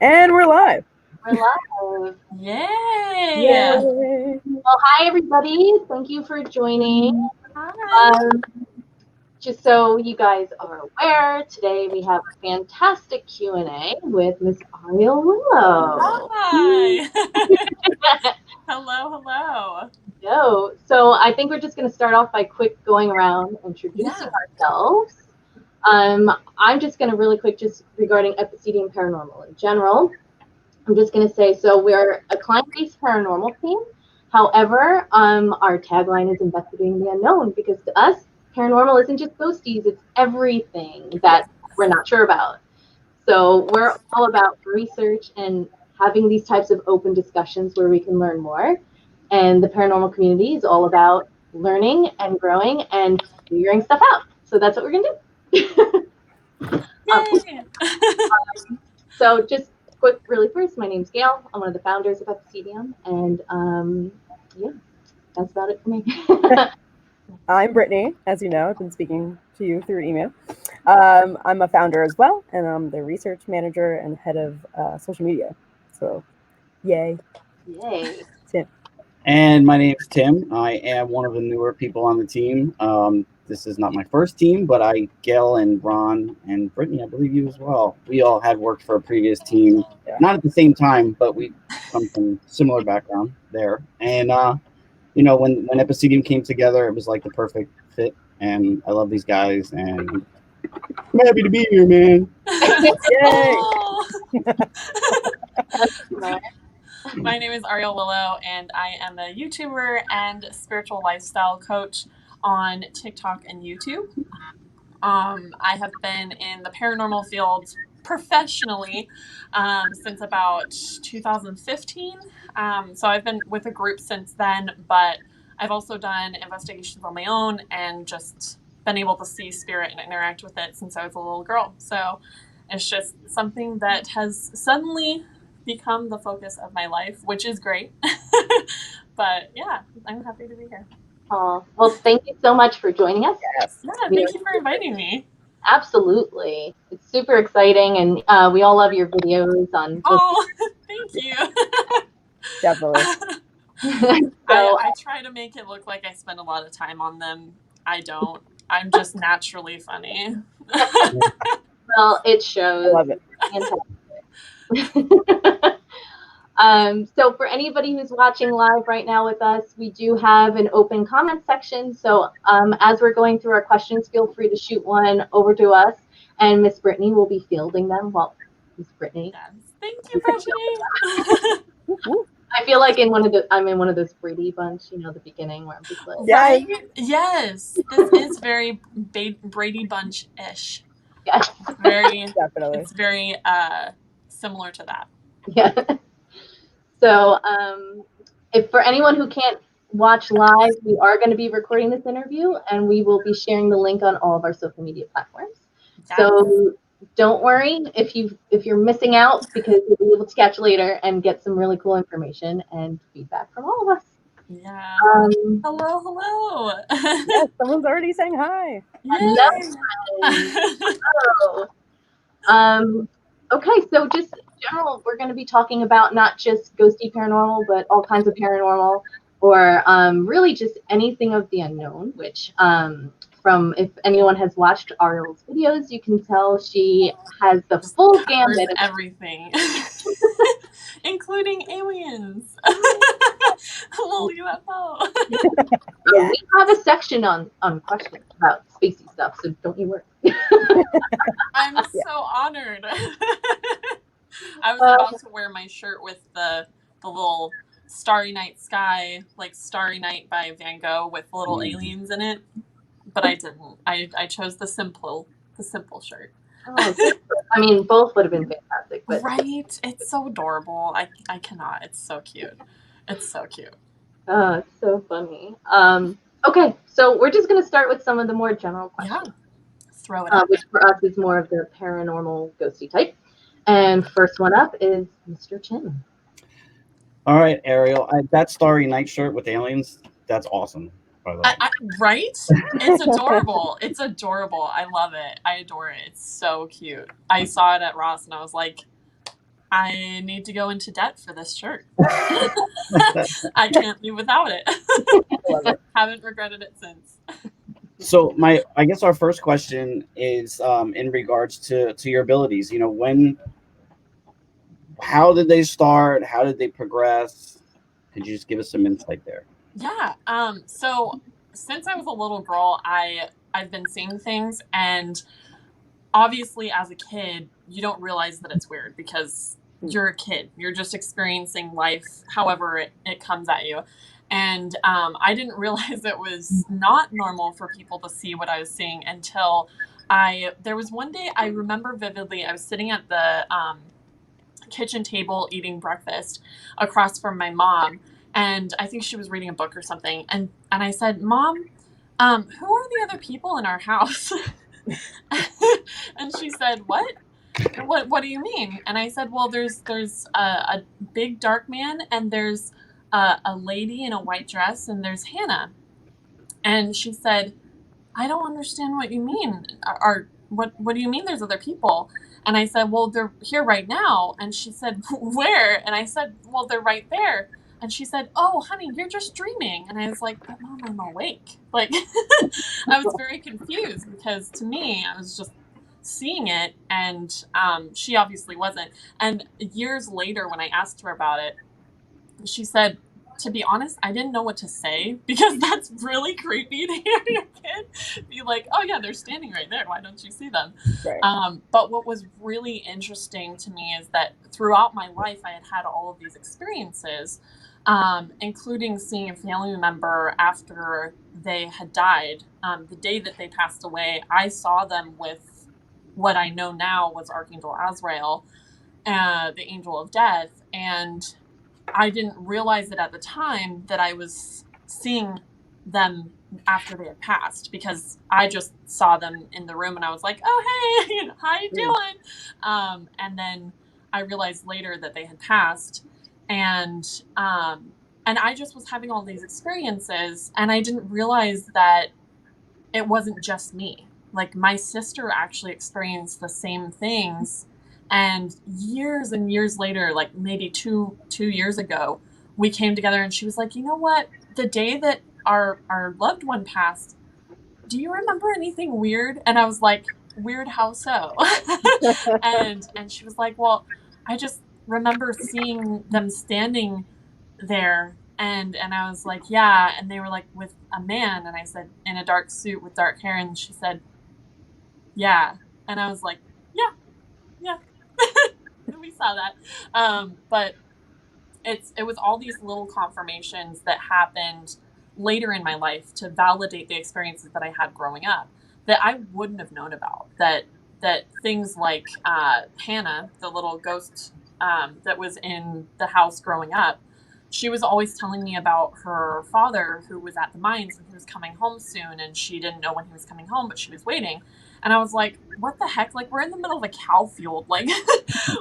And we're live. We're live. Yay! Yay! Well, hi everybody. Thank you for joining. Hi. Just so you guys are aware, today we have a fantastic Q&A with Miss Ariel Willow. Hi. Hello. So I think we're just going to start off by quick going around introducing ourselves. I'm just going to really quick, just regarding Epicedium Paranormal in general. I'm just going to say, so we're a client-based paranormal team. However, our tagline is investigating the unknown, because to us, paranormal isn't just ghosties, it's everything that we're not sure about. So we're all about research and having these types of open discussions where we can learn more. And the paranormal community is all about learning and growing and figuring stuff out. So that's what we're going to do. Yay. So just quick, really first, my name's Gail. I'm one of the founders of Epicedium, and yeah, that's about it for me. I'm Brittany. As you know, I've been speaking to you through email. I'm a founder as well, and I'm the research manager and head of social media. So, yay. Yay. Tim. And my name is Tim. I am one of the newer people on the team. This is not my first team, but Gail and Ron and Brittany, I believe you as well. We all had worked for a previous team, not at the same time, but we come from similar background there. And when Epicedium came together, it was like the perfect fit. And I love these guys, and I'm happy to be here, man. Yay! My name is Ariel Willow, and I am a YouTuber and spiritual lifestyle coach on TikTok and YouTube. I have been in the paranormal field professionally since about 2015. So I've been with a group since then, but I've also done investigations on my own and just been able to see spirit and interact with it since I was a little girl. So it's just something that has suddenly become the focus of my life, which is great. But yeah, I'm happy to be here. Oh, well, thank you so much for joining us. Yes. Yeah, thank you for inviting me. Absolutely. It's super exciting, and we all love your videos on. Oh, thank you. Definitely. I try to make it look like I spend a lot of time on them. I don't. I'm just naturally funny. Well, it shows. I love it. So for anybody who's watching live right now with us, we do have an open comment section. So as we're going through our questions, feel free to shoot one over to us, and Miss Brittany will be fielding them. Well, Miss Brittany. Yes. Thank you, Brittany. I feel like I'm in one of those Brady Bunch, the beginning where I'm just like, right? Yes, this is very Brady Bunch-ish. Yeah. Definitely. It's very similar to that. Yeah. So if for anyone who can't watch live, we are going to be recording this interview, and we will be sharing the link on all of our social media platforms. Yes. So don't worry if you're missing out, because you'll be able to catch later and get some really cool information and feedback from all of us. Yeah. Hello. Yes, someone's already saying hi. Hello. Okay, so just in general, we're going to be talking about not just ghosty paranormal, but all kinds of paranormal, or really just anything of the unknown, which from if anyone has watched Ariel's videos, you can tell she has the full gamut of everything, including aliens. We'll leave that out. We have a section on questions about spacey stuff, so don't you worry. I'm so honored. I was about to wear my shirt with the little Starry Night sky, like Starry Night by Van Gogh with little aliens in it, but I didn't. I chose the simple shirt. Oh, I mean, both would have been fantastic, but right? It's so adorable. I cannot. It's so cute. It's so cute. Oh, it's so funny. Okay, so we're just going to start with some of the more general questions. Yeah. Throw it out. Which for us is more of the paranormal ghosty type. And first one up is Mr. Tim. All right, Ariel. That Starry Night shirt with aliens, that's awesome, by the way. Right? It's adorable. It's adorable. I love it. I adore it. It's so cute. I saw it at Ross and I was like, I need to go into debt for this shirt. I can't live without it. Love it. Haven't regretted it since. So I guess our first question is in regards to your abilities. How did they start? How did they progress? Could you just give us some insight there? Yeah. So since I was a little girl, I've been seeing things, and obviously as a kid, you don't realize that it's weird because you're a kid. You're just experiencing life however it comes at you. And I didn't realize it was not normal for people to see what I was seeing until there was one day I remember vividly. I was sitting at the kitchen table eating breakfast across from my mom, and I think she was reading a book or something. And I said, "Mom, who are the other people in our house?" And she said, "What? What do you mean?" And I said, "Well, there's a big dark man, and there's a lady in a white dress, and there's Hannah." And she said, "I don't understand what you mean. What do you mean there's other people?" And I said, "Well, they're here right now." And she said, "Where?" And I said, "Well, they're right there." And she said, "Oh, honey, you're just dreaming." And I was like, "But Mom, I'm awake." Like, I was very confused because to me, I was just seeing it, and she obviously wasn't. And years later, when I asked her about it, she said, "To be honest, I didn't know what to say because that's really creepy to hear your kid be like, oh yeah, they're standing right there. Why don't you see them?" Right. But what was really interesting to me is that throughout my life, I had had all of these experiences, including seeing a family member after they had died. The day that they passed away, I saw them with what I know now was Archangel Azrael, the angel of death. And I didn't realize it at the time that I was seeing them after they had passed, because I just saw them in the room and I was like, "Oh, hey, how you doing?" And then I realized later that they had passed, and I just was having all these experiences, and I didn't realize that it wasn't just me. Like, my sister actually experienced the same things, and years later, like maybe two years ago, we came together and she was like, "You know what? The day that our loved one passed, do you remember anything weird?" And I was like, "Weird? How so?" And she was like, "Well, I just remember seeing them standing there." And I was like, "Yeah." And they were like, "With a man?" And I said, "In a dark suit with dark hair." And she said, "Yeah." And I was like, "Yeah, yeah." We saw that. But it was all these little confirmations that happened later in my life to validate the experiences that I had growing up that I wouldn't have known about. That things like Hannah, the little ghost that was in the house growing up, she was always telling me about her father who was at the mines and he was coming home soon, and she didn't know when he was coming home, but she was waiting. And I was like, "What the heck? Like, we're in the middle of a cow field. Like,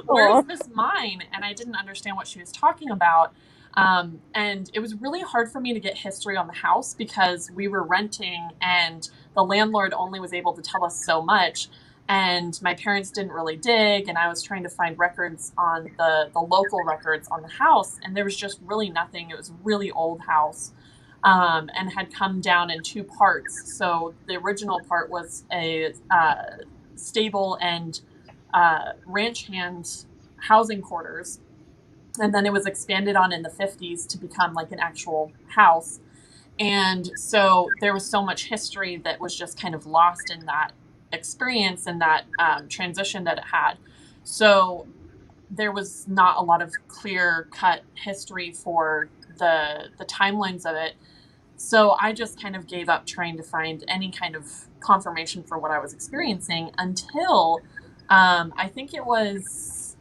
where's this mine?" And I didn't understand what she was talking about. And it was really hard for me to get history on the house because we were renting and the landlord only was able to tell us so much. And my parents didn't really dig, and I was trying to find records on the local records on the house, and there was just really nothing. It was a really old house, and had come down in two parts. So the original part was a stable and ranch hand housing quarters, and then it was expanded on in the 50s to become like an actual house. And so there was so much history that was just kind of lost in that experience and that transition that it had. So there was not a lot of clear cut history for the timelines of it. So I just kind of gave up trying to find any kind of confirmation for what I was experiencing until I think it was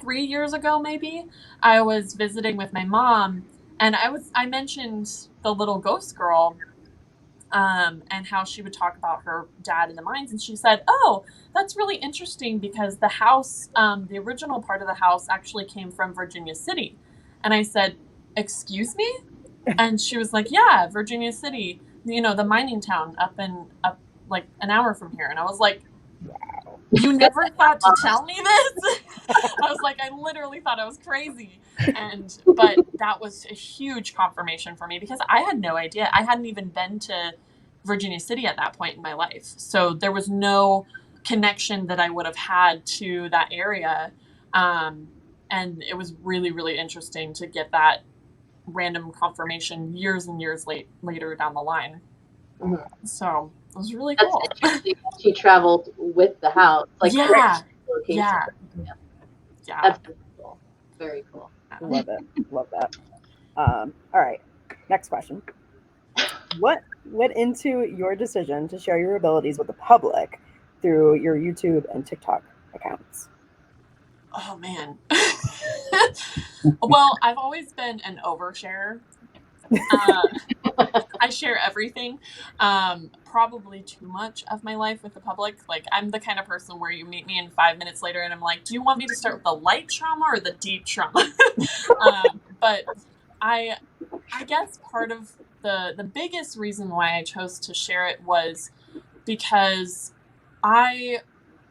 3 years ago, maybe. I was visiting with my mom, and I mentioned the little ghost girl, and how she would talk about her dad in the mines. And she said, "Oh, that's really interesting because the house, the original part of the house actually came from Virginia City." And I said, "Excuse me?" And she was like, "Yeah, Virginia City, the mining town up like an hour from here." And I was like, you never thought to tell me this? I was like, I literally thought I was crazy. But that was a huge confirmation for me because I had no idea. I hadn't even been to Virginia City at that point in my life. So there was no connection that I would have had to that area. And it was really, really interesting to get that random confirmation years and years later down the line. Mhm. So it was really That's cool. interesting. She traveled with the house, like Yeah. location. Yeah. That's very cool. Very cool. Love it. Love that. All right. Next question. What went into your decision to share your abilities with the public through your YouTube and TikTok accounts? Oh man. Well, I've always been an oversharer. I share everything, probably too much of my life with the public. Like, I'm the kind of person where you meet me and 5 minutes later and I'm like, do you want me to start with the light trauma or the deep trauma? But I guess part of the biggest reason why I chose to share it was because I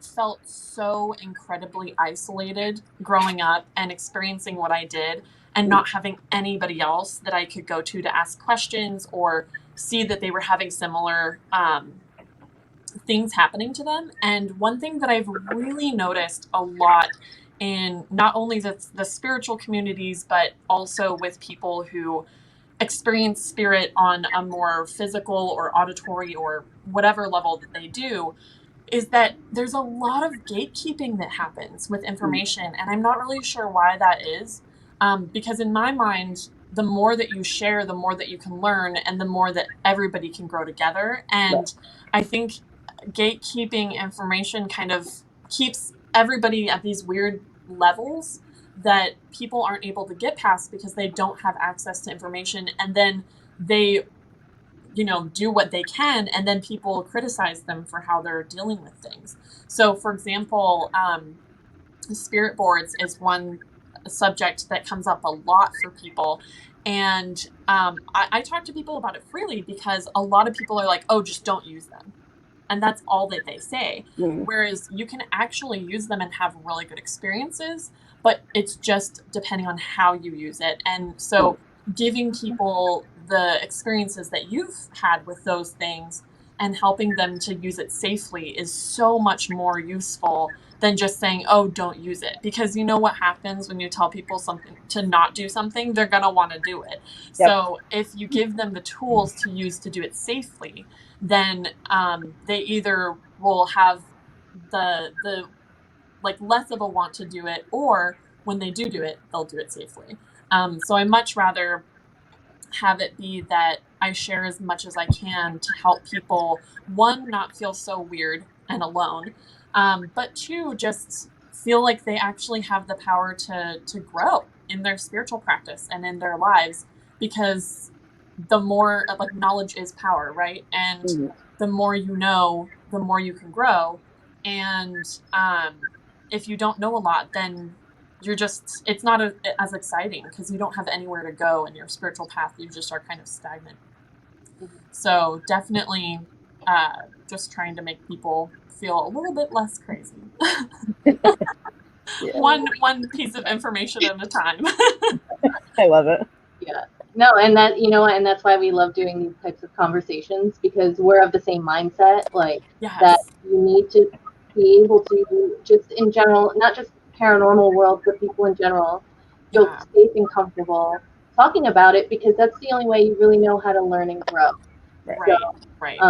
felt so incredibly isolated growing up and experiencing what I did and not having anybody else that I could go to ask questions or see that they were having similar things happening to them. And one thing that I've really noticed a lot in not only the spiritual communities, but also with people who experience spirit on a more physical or auditory or whatever level that they do, is that there's a lot of gatekeeping that happens with information. And I'm not really sure why that is. Because in my mind, the more that you share, the more that you can learn, and the more that everybody can grow together. And I think gatekeeping information kind of keeps everybody at these weird levels that people aren't able to get past because they don't have access to information. And then they do what they can, and then people criticize them for how they're dealing with things. So, for example, spirit boards is one subject that comes up a lot for people. And I talk to people about it freely because a lot of people are like, oh, just don't use them. And that's all that they say. Whereas you can actually use them and have really good experiences, but it's just depending on how you use it. And so giving people the experiences that you've had with those things and helping them to use it safely is so much more useful than just saying, oh, don't use it. Because you know what happens when you tell people something to not do something, they're going to want to do it. Yep. So if you give them the tools to use to do it safely, then they either will have the like less of a want to do it, or when they do it, they'll do it safely. So I much rather have it be that I share as much as I can to help people, one, not feel so weird and alone, but two, just feel like they actually have the power to grow in their spiritual practice and in their lives, because the more, like, knowledge is power, right? And the more you know, the more you can grow. And if you don't know a lot, then it's not as exciting because you don't have anywhere to go in your spiritual path. You just are kind of stagnant. So definitely just trying to make people feel a little bit less crazy. Yeah. One piece of information at a time. I love it. Yeah. No, and that, and that's why we love doing these types of conversations, because we're of the same mindset, like that you need to be able to, just in general, not just paranormal world, but people in general, feel safe and comfortable talking about it, because that's the only way you really know how to learn and grow. Right.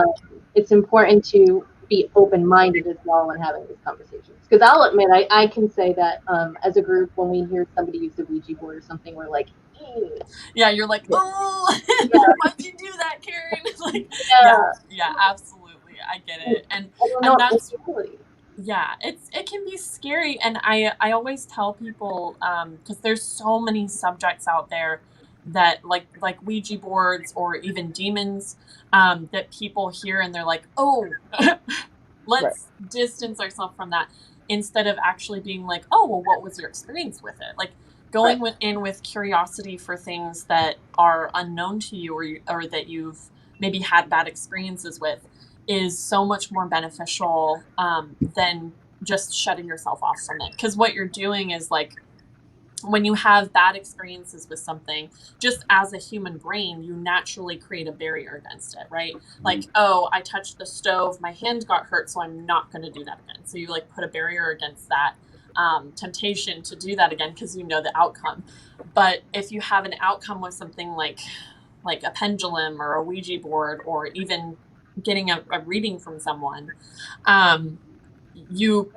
It's important to be open-minded as well when having these conversations. Because I'll admit, I can say that as a group, when we hear somebody use the Ouija board or something, we're like, hey. Yeah, you're like, oh, why'd you do that, Karen? Like, yeah, absolutely, I get it, and that's it can be scary, and I always tell people because there's so many subjects out there that like Ouija boards or even demons that people hear and they're like, oh, let's distance ourselves from that, instead of actually being like, oh, well, what was your experience with it? Like, going in with curiosity for things that are unknown to you, or that you've maybe had bad experiences with, is so much more beneficial than just shutting yourself off from it. Because what you're doing is like, when you have bad experiences with something, just as a human brain, you naturally create a barrier against it, right? Like, oh, I touched the stove, my hand got hurt, so I'm not going to do that again. So you like put a barrier against that temptation to do that again because you know the outcome. But if you have an outcome with something like a pendulum or a Ouija board, or even getting a reading from someone, you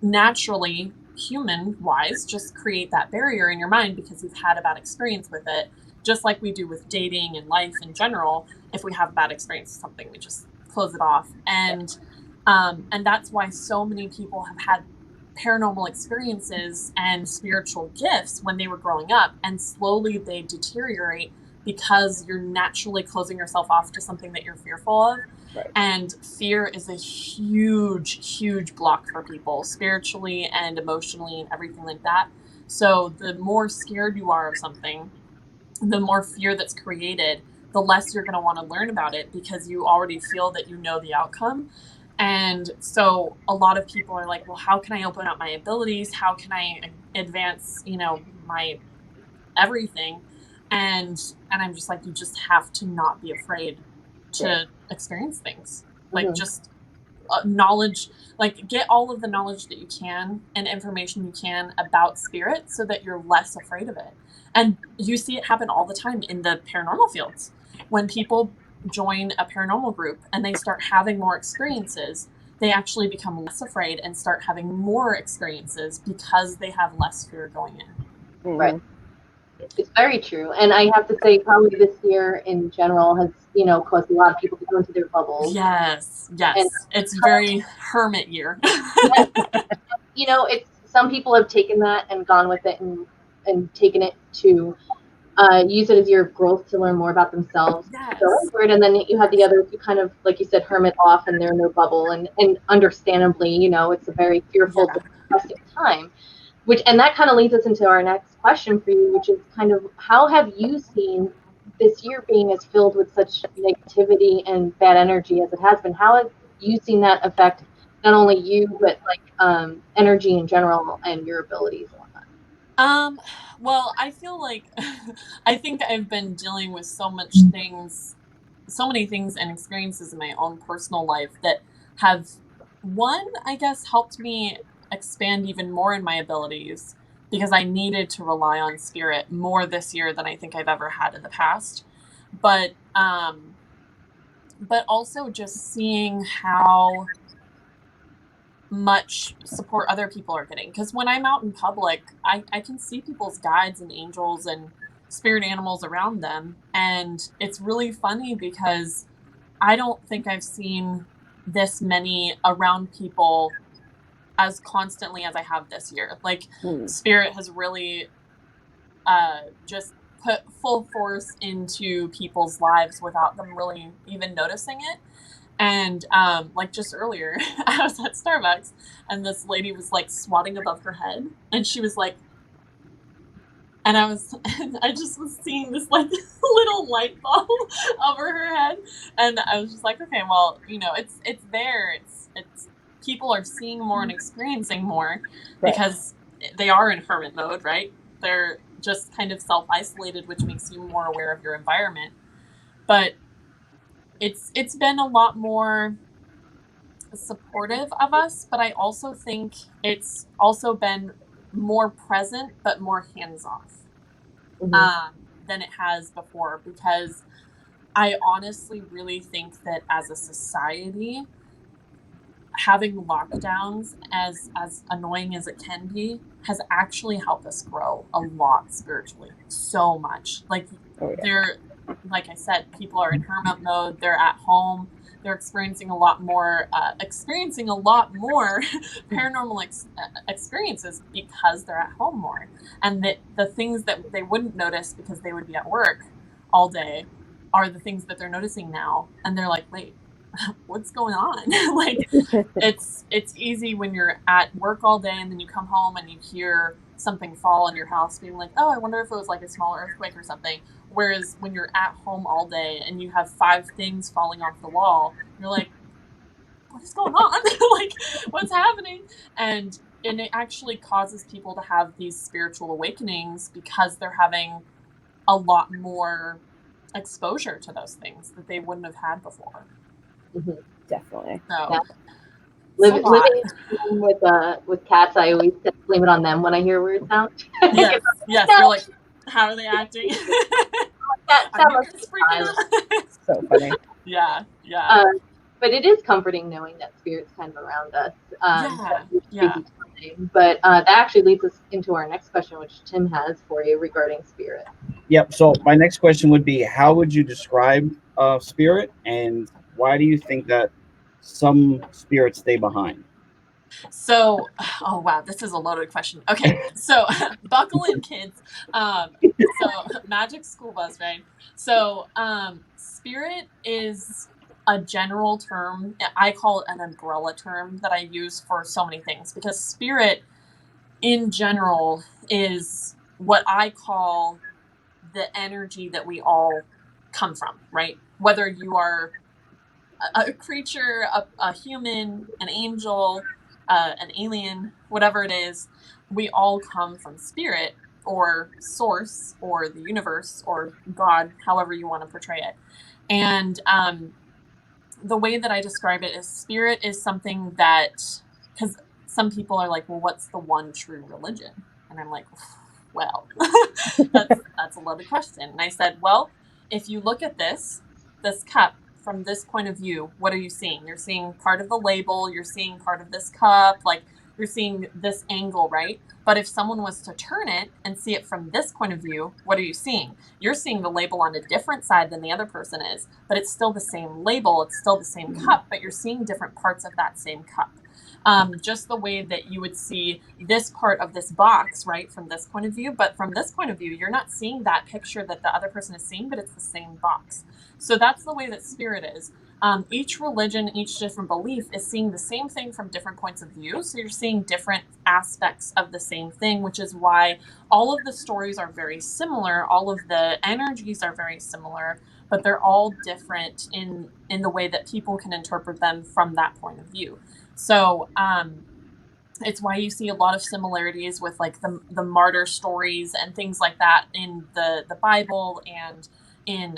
naturally, human wise, just create that barrier in your mind because you've had a bad experience with it, just like we do with dating and life in general. If we have a bad experience with something, we just close it off. And that's why so many people have had paranormal experiences and spiritual gifts when they were growing up, and slowly they deteriorate because you're naturally closing yourself off to something that you're fearful of. Right. And fear is a huge block for people, spiritually and emotionally and everything like that. So the more scared you are of something, the more fear that's created, the less you're going to want to learn about it because you already feel that you know the outcome. And so a lot of people are like, well, how can I open up my abilities? How can I advance, my everything? And I'm just like, you just have to not be afraid to experience things. Like, just knowledge, like get all of the knowledge that you can and information you can about spirit so that you're less afraid of it. And you see it happen all the time in the paranormal fields. When people join a paranormal group and they start having more experiences, they actually become less afraid and start having more experiences because they have less fear going in. Right. It's very true. And I have to say, probably this year in general has, caused a lot of people to go into their bubbles. Yes. And it's very hermit year. It's, some people have taken that and gone with it and taken it to use it as your growth to learn more about themselves. Yes. And then you have the others who kind of, like you said, hermit off and they're in their bubble. And understandably, it's a very fearful, depressing time. And that kind of leads us into our next question for you, which is kind of, how have you seen this year being as filled with such negativity and bad energy as it has been? How have you seen that affect not only you, but like energy in general and your abilities and whatnot? Well, I feel like I think I've been dealing with so many things and experiences in my own personal life that have, one, I guess, helped me expand even more in my abilities because I needed to rely on spirit more this year than I think I've ever had in the past. But also just seeing how much support other people are getting. Because when I'm out in public, I can see people's guides and angels and spirit animals around them. And it's really funny because I don't think I've seen this many around people as constantly as I have this year. Like, spirit has really just put full force into people's lives without them really even noticing it. And like just earlier, I was at Starbucks and this lady was like swatting above her head, and she was like, and I just was seeing this like little light bulb over her head, and I was just like, okay, well, it's there. It's people are seeing more and experiencing more because they are in hermit mode, right? They're just kind of self-isolated, which makes you more aware of your environment. But it's been a lot more supportive of us, but I also think it's also been more present but more hands-off than it has before, because I honestly really think that as a society, having lockdowns, as annoying as it can be, has actually helped us grow a lot spiritually. So much. Like, like I said, people are in hermit mode, they're at home, they're experiencing a lot more paranormal experiences because they're at home more. And the things that they wouldn't notice because they would be at work all day are the things that they're noticing now. And they're like, wait, what's going on? Like, it's easy when you're at work all day and then you come home and you hear something fall in your house, being like, oh, I wonder if it was like a small earthquake or something. Whereas when you're at home all day and you have 5 things falling off the wall, you're like, what is going on? Like, what's happening? And it actually causes people to have these spiritual awakenings because they're having a lot more exposure to those things that they wouldn't have had before. Definitely. So, Yeah. Living with cats, I always blame it on them when I hear weird sounds. yes, No. you're like, how are they acting? Are you guys freaking out? So funny. Yeah. But it is comforting knowing that spirit's kind of around us. Yeah. But that actually leads us into our next question, which Tim has for you regarding spirit. Yep. So my next question would be, how would you describe spirit, and why do you think that some spirits stay behind? So, oh wow, this is a loaded question. Okay, so buckle in, kids. So magic school bus, right? So, spirit is a general term. I call it an umbrella term that I use for so many things, because spirit in general is what I call the energy that we all come from, right? Whether you are a creature, a human, an angel, an alien, whatever it is, we all come from spirit or source or the universe or God, however you want to portray it. And the way that I describe it is spirit is something that, because some people are like, well, what's the one true religion? And I'm like, well, that's a loaded question. And I said, well, if you look at this cup from this point of view, what are you seeing? You're seeing part of the label, you're seeing part of this cup, like you're seeing this angle, right? But if someone was to turn it and see it from this point of view, what are you seeing? You're seeing the label on a different side than the other person is, but it's still the same label, it's still the same cup, but you're seeing different parts of that same cup. Just the way that you would see this part of this box, right, from this point of view, but from this point of view, you're not seeing that picture that the other person is seeing, but it's the same box. So that's the way that spirit is. Each religion, each different belief is seeing the same thing from different points of view. So you're seeing different aspects of the same thing, which is why all of the stories are very similar. All of the energies are very similar, but they're all different in the way that people can interpret them from that point of view. So it's why you see a lot of similarities with like the martyr stories and things like that in the Bible and in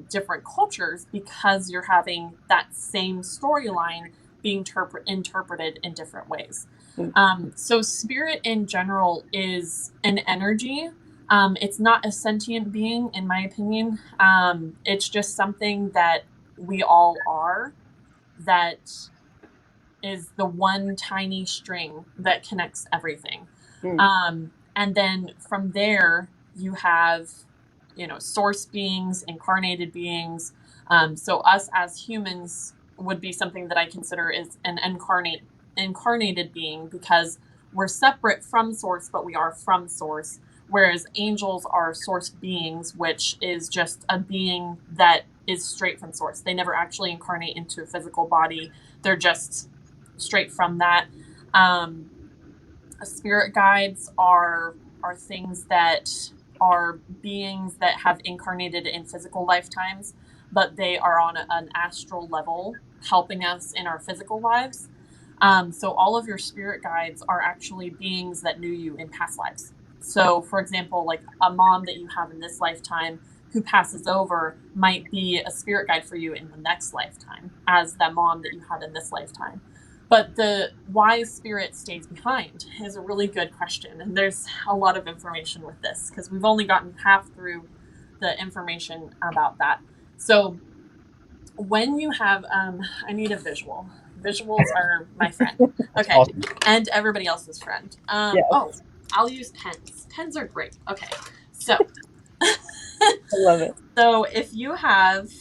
different cultures, because you're having that same storyline being interpreted in different ways. So spirit in general is an energy. It's not a sentient being, in my opinion. It's just something that we all are, that is the one tiny string that connects everything. And then from there, you have, source beings, incarnated beings. So us as humans would be something that I consider is an incarnated being, because we're separate from source, but we are from source. Whereas angels are source beings, which is just a being that is straight from source. They never actually incarnate into a physical body. They're just straight from that. Spirit guides are things that are beings that have incarnated in physical lifetimes, but they are on an astral level helping us in our physical lives. So all of your spirit guides are actually beings that knew you in past lives. So for example, like a mom that you have in this lifetime who passes over might be a spirit guide for you in the next lifetime as that mom that you had in this lifetime. But the why spirit stays behind is a really good question. And there's a lot of information with this, because we've only gotten half through the information about that. So when you have, I need a visual. Visuals are my friend. Okay. Awesome. And everybody else's friend. Yes. Oh, I'll use pens. Pens are great. Okay. So I love it. So if you have,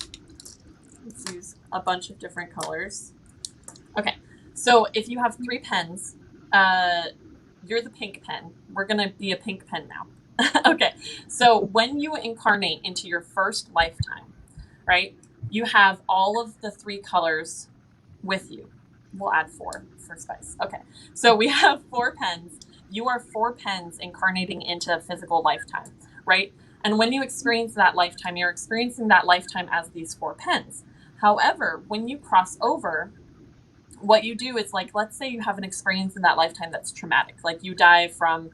let's use a bunch of different colors. Okay. So if you have 3 pens, you're the pink pen. We're going to be a pink pen now. Okay. So when you incarnate into your first lifetime, right, you have all of the 3 colors with you. We'll add 4 for spice. Okay. So we have 4 pens. You are 4 pens incarnating into a physical lifetime, right? And when you experience that lifetime, you're experiencing that lifetime as these 4 pens. However, when you cross over, what you do is, like, let's say you have an experience in that lifetime that's traumatic, like you die from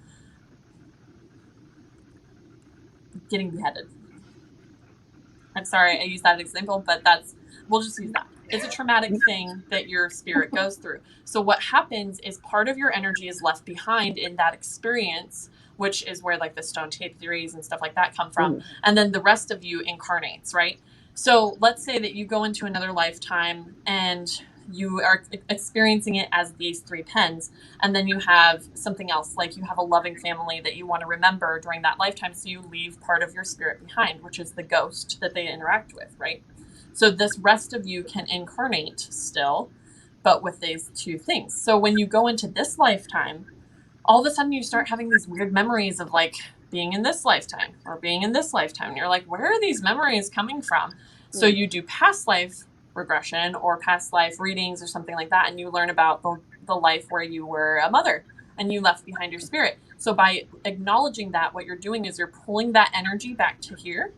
getting beheaded. I'm sorry I used that example, but we'll just use that. It's a traumatic thing that your spirit goes through. So what happens is part of your energy is left behind in that experience, which is where like the stone tape theories and stuff like that come from. And then the rest of you incarnates, right? So let's say that you go into another lifetime and you are experiencing it as these 3 pens, and then you have something else, like you have a loving family that you want to remember during that lifetime, so you leave part of your spirit behind, which is the ghost that they interact with, right? So this rest of you can incarnate still, but with these 2 things. So when you go into this lifetime, all of a sudden you start having these weird memories of like being in this lifetime or being in this lifetime. And you're like, where are these memories coming from? So you do past life regression or past life readings or something like that, and you learn about the life where you were a mother and you left behind your spirit. So by acknowledging that, what you're doing is you're pulling that energy back to here.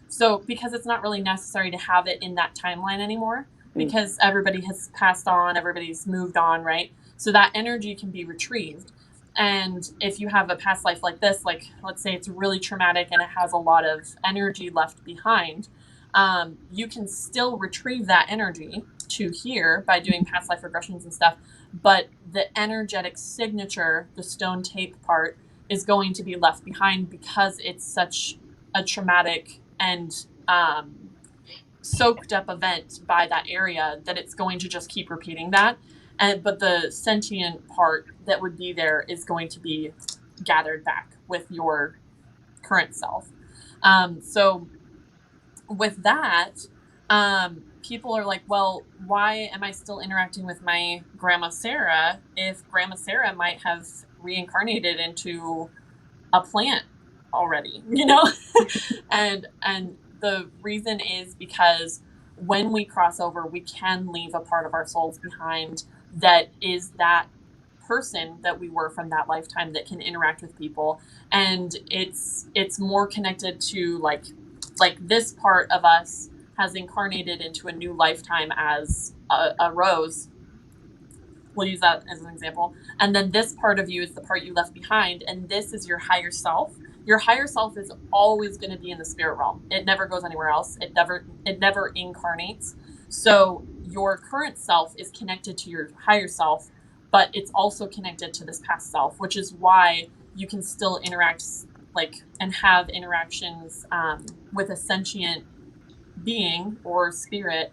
So because it's not really necessary to have it in that timeline anymore, because everybody has passed on, everybody's moved on, right? So that energy can be retrieved. And if you have a past life like this, like let's say it's really traumatic and it has a lot of energy left behind, you can still retrieve that energy to here by doing past life regressions and stuff. But the energetic signature, the stone tape part, is going to be left behind because it's such a traumatic and soaked up event by that area that it's going to just keep repeating that. But the sentient part that would be there is going to be gathered back with your current self. So with that, people are like, well, why am I still interacting with my Grandma Sarah if Grandma Sarah might have reincarnated into a plant already, you know? and the reason is because when we cross over, we can leave a part of our souls behind that is that person that we were from that lifetime that can interact with people. And it's more connected to like this part of us has incarnated into a new lifetime as a rose. We'll use that as an example. And then this part of you is the part you left behind, and this is your higher self. Your higher self is always going to be in the spirit realm. It never goes anywhere else. It never incarnates. So your current self is connected to your higher self, but it's also connected to this past self, which is why you can still interact and have interactions with a sentient being or spirit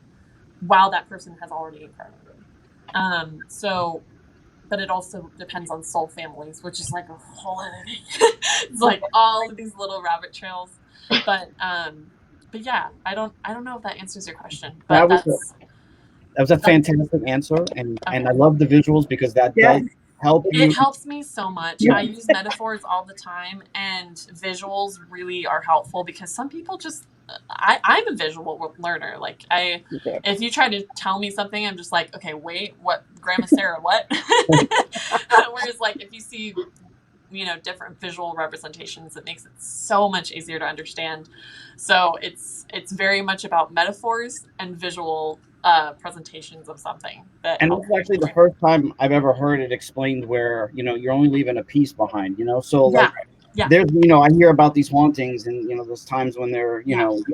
while that person has already incarnated. But it also depends on soul families, which is like a whole other thing. It's like all of these little rabbit trails. But yeah, I don't know if that answers your question. But that was a fantastic answer, and I love the visuals because that does help you. It helps me so much. I use metaphors all the time, and visuals really are helpful because some people just I'm a visual learner. Like if you try to tell me something, I'm just like, okay, wait, what? Grandma Sarah, what? Whereas like if you see, different visual representations, it makes it so much easier to understand. So it's very much about metaphors and visual presentations of something. And this is actually the first time I've ever heard it explained where, you're only leaving a piece behind, so there's, I hear about these hauntings and, there's times when they're,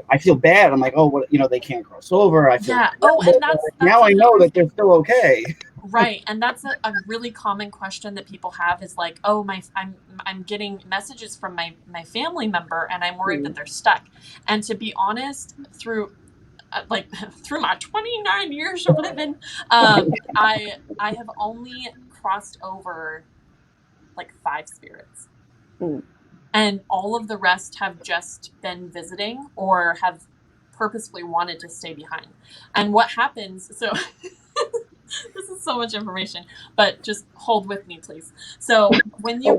I feel bad. I'm like, oh, what, they can't cross over. I feel and that's now I know that they're still okay. Right. And that's a really common question that people have is like, oh, I'm getting messages from my family member and I'm worried that they're stuck. And to be honest, through my 29 years of living, I have only crossed over like 5 spirits. And all of the rest have just been visiting or have purposefully wanted to stay behind. And what happens, so this is so much information, but just hold with me, please. So when you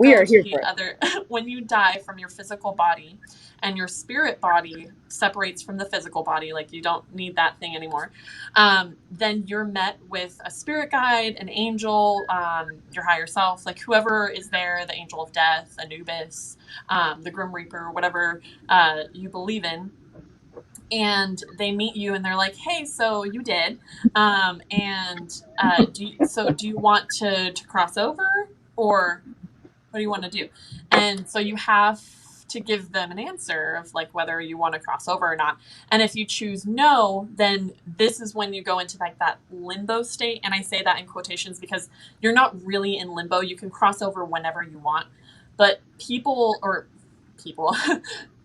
when you die from your physical body and your spirit body separates from the physical body, like you don't need that thing anymore, then you're met with a spirit guide, an angel, your higher self, like whoever is there, the angel of death, Anubis, the Grim Reaper, whatever you believe in. and they meet you and they're like, hey, so you did, do you want to cross over, or what do you want to do? And so you have to give them an answer of like whether you want to cross over or not. And if you choose no, then this is when you go into like that limbo state. And I say that in quotations because you're not really in limbo. You can cross over whenever you want, but people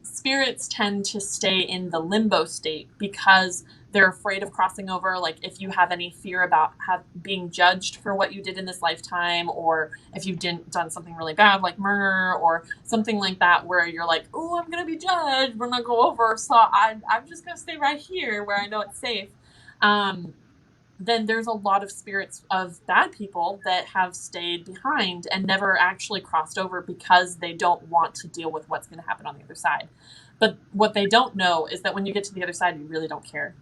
spirits tend to stay in the limbo state because they're afraid of crossing over. Like if you have any fear about being judged for what you did in this lifetime, or if you've done something really bad like murder or something like that, where you're like, oh, I'm gonna be judged when I go over, so I'm just gonna stay right here where I know it's safe. Then there's a lot of spirits of bad people that have stayed behind and never actually crossed over because they don't want to deal with what's going to happen on the other side. But what they don't know is that when you get to the other side, you really don't care.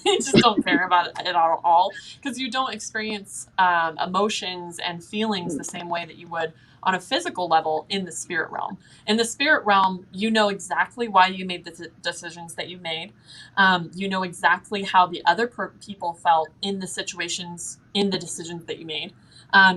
You just don't care about it at all, because you don't experience emotions and feelings the same way that you would on a physical level in the spirit realm. In the spirit realm, you know exactly why you made the decisions that you made. You know exactly how the other people felt in the situations, in the decisions that you made.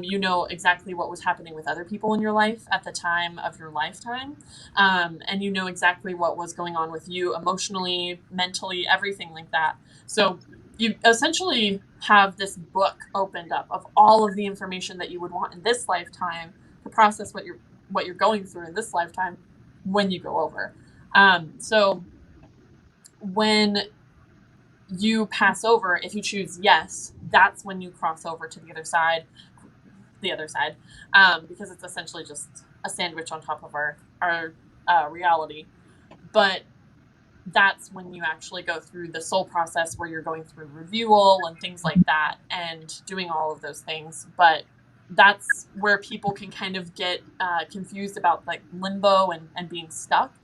You know exactly what was happening with other people in your life at the time of your lifetime. And you know exactly what was going on with you emotionally, mentally, everything like that. So you essentially have this book opened up of all of the information that you would want in this lifetime to process what you're going through in this lifetime when you go over. So when you pass over, if you choose yes, that's when you cross over to the other side, because it's essentially just a sandwich on top of our reality. But that's when you actually go through the soul process where you're going through reviewal and things like that and doing all of those things. But that's where people can kind of get confused about like limbo and being stuck.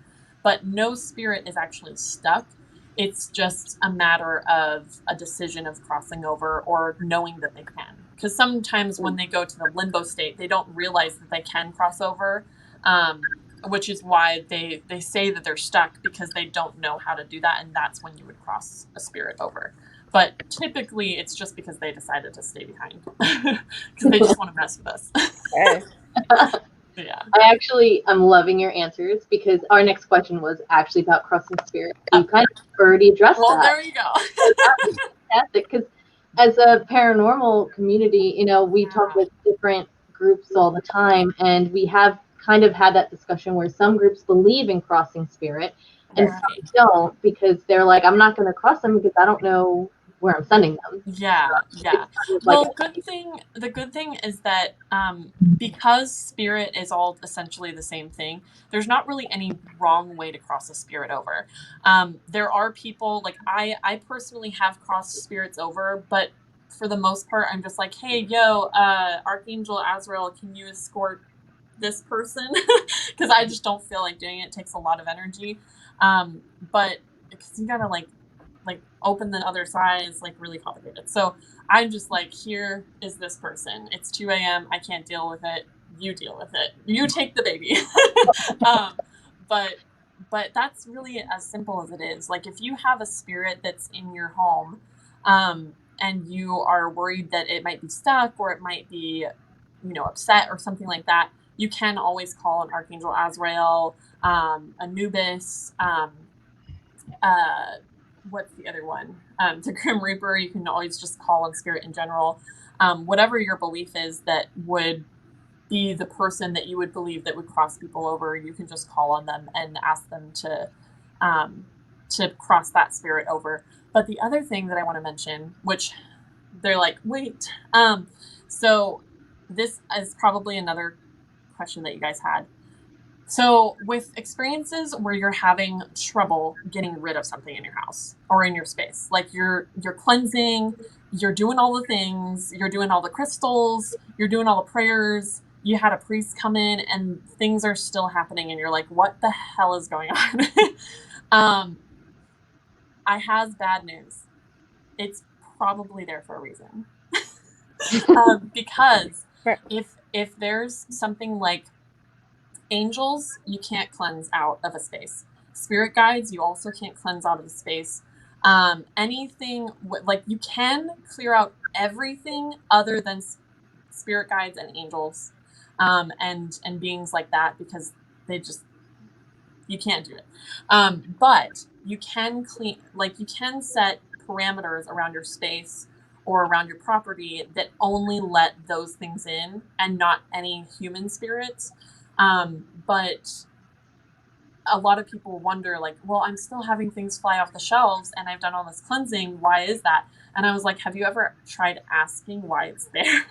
But no spirit is actually stuck. It's just a matter of a decision of crossing over or knowing that they can. Because sometimes when they go to the limbo state, they don't realize that they can cross over. Which is why they say that they're stuck, because they don't know how to do that, and that's when you would cross a spirit over. But typically it's just because they decided to stay behind because they just want to mess with us. Okay. Yeah. I actually am loving your answers, because our next question was actually about crossing spirit. You kind of already addressed that. Well, there you go. So that was fantastic, because as a paranormal community, you know, we talk with different groups all the time, and we have kind of had that discussion where some groups believe in crossing spirit and some don't, because they're like, I'm not going to cross them because I don't know where I'm sending them. Yeah. Kind of Well, the good thing is that because spirit is all essentially the same thing, there's not really any wrong way to cross a spirit over. There are people, like I personally have crossed spirits over, but for the most part, I'm just like, hey, yo, Archangel Azrael, can you escort this person? Because I just don't feel like doing it. It takes a lot of energy. But because you gotta like open the other side is like really complicated. So I'm just like, here is this person. It's 2 a.m. I can't deal with it. You deal with it. You take the baby. But that's really as simple as it is. Like if you have a spirit that's in your home, and you are worried that it might be stuck or it might be, upset or something like that, you can always call an Archangel Azrael, Anubis, what's the other one? The Grim Reaper. You can always just call on spirit in general. Whatever your belief is that would be the person that you would believe that would cross people over, you can just call on them and ask them to cross that spirit over. But the other thing that I want to mention, which they're like, wait, so this is probably another question that you guys had. So with experiences where you're having trouble getting rid of something in your house or in your space, like you're cleansing, you're doing all the things, you're doing all the crystals, you're doing all the prayers, you had a priest come in and things are still happening and you're like, what the hell is going on? I has bad news. It's probably there for a reason. Because if there's something like angels, you can't cleanse out of a space. spirit guides, you also can't cleanse out of the space. Anything like you can clear out everything other than spirit guides and angels, and beings like that, because they just, you can't do it. But you can clean, like you can set parameters around your space or around your property that only let those things in and not any human spirits. But a lot of people wonder, like, well, I'm still having things fly off the shelves and I've done all this cleansing. Why is that? And I was like, have you ever tried asking why it's there?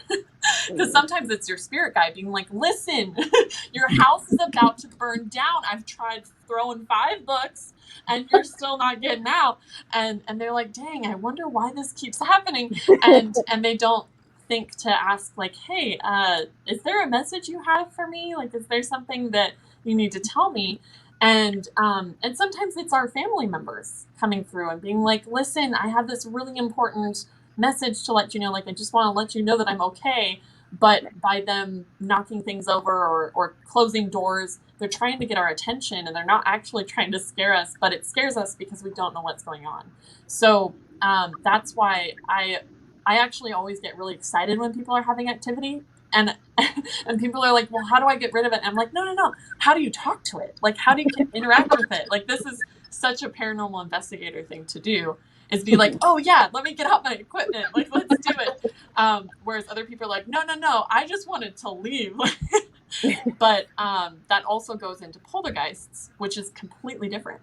Because sometimes it's your spirit guide being like, listen, your house is about to burn down. I've tried throwing 5 books and you're still not getting out. And they're like, dang, I wonder why this keeps happening. And they don't think to ask, like, hey, is there a message you have for me? Like, is there something that you need to tell me? And sometimes it's our family members coming through and being like, listen, I have this really important message to let you know. Like, I just want to let you know that I'm okay. But by them knocking things over or closing doors, they're trying to get our attention, and they're not actually trying to scare us, but it scares us because we don't know what's going on. So that's why I actually always get really excited when people are having activity. And people are like, well, how do I get rid of it? And I'm like, no. How do you talk to it? Like, how do you interact with it? Like, this is such a paranormal investigator thing to do, is be like, oh yeah, let me get out my equipment. Like, let's do it. Whereas other people are like, no, I just wanted to leave. But that also goes into poltergeists, which is completely different.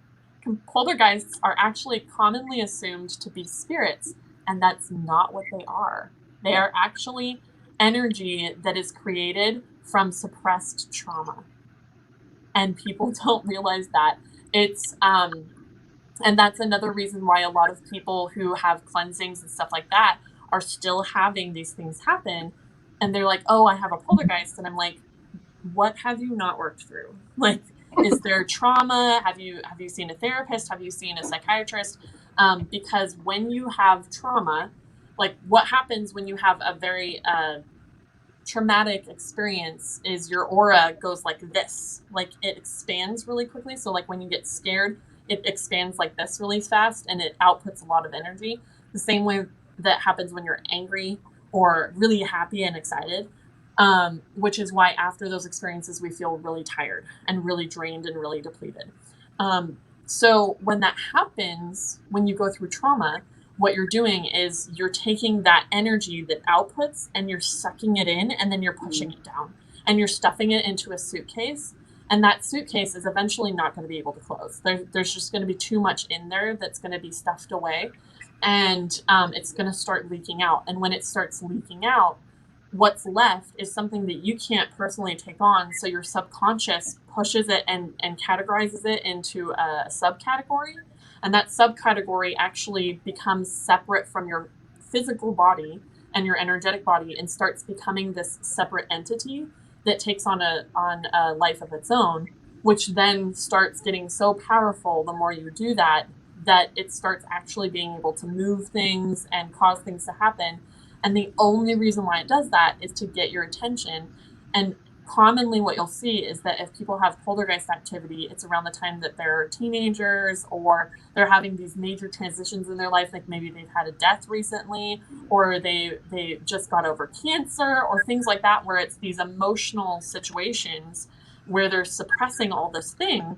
Poltergeists are actually commonly assumed to be spirits, and that's not what they are. They are actually energy that is created from suppressed trauma. And people don't realize that. It's and that's another reason why a lot of people who have cleansings and stuff like that are still having these things happen. And they're like, oh, I have a poltergeist. And I'm like, what have you not worked through? Like, is there trauma? Have you seen a therapist? Have you seen a psychiatrist? Because when you have trauma, like what happens when you have a very traumatic experience is your aura goes like this, like it expands really quickly. So like when you get scared, it expands like this really fast and it outputs a lot of energy. The same way that happens when you're angry or really happy and excited, which is why after those experiences, we feel really tired and really drained and really depleted. So when that happens, when you go through trauma, what you're doing is you're taking that energy that outputs and you're sucking it in, and then you're pushing it down and you're stuffing it into a suitcase. And that suitcase is eventually not going to be able to close. There's just going to be too much in there that's going to be stuffed away, and it's going to start leaking out. And when it starts leaking out, what's left is something that you can't personally take on. So your subconscious pushes it and categorizes it into a subcategory. And that subcategory actually becomes separate from your physical body and your energetic body and starts becoming this separate entity that takes on a life of its own, which then starts getting so powerful the more you do that it starts actually being able to move things and cause things to happen. And the only reason why it does that is to get your attention. And commonly what you'll see is that if people have poltergeist activity, it's around the time that they're teenagers or they're having these major transitions in their life, like maybe they've had a death recently, or they just got over cancer or things like that, where it's these emotional situations where they're suppressing all this thing,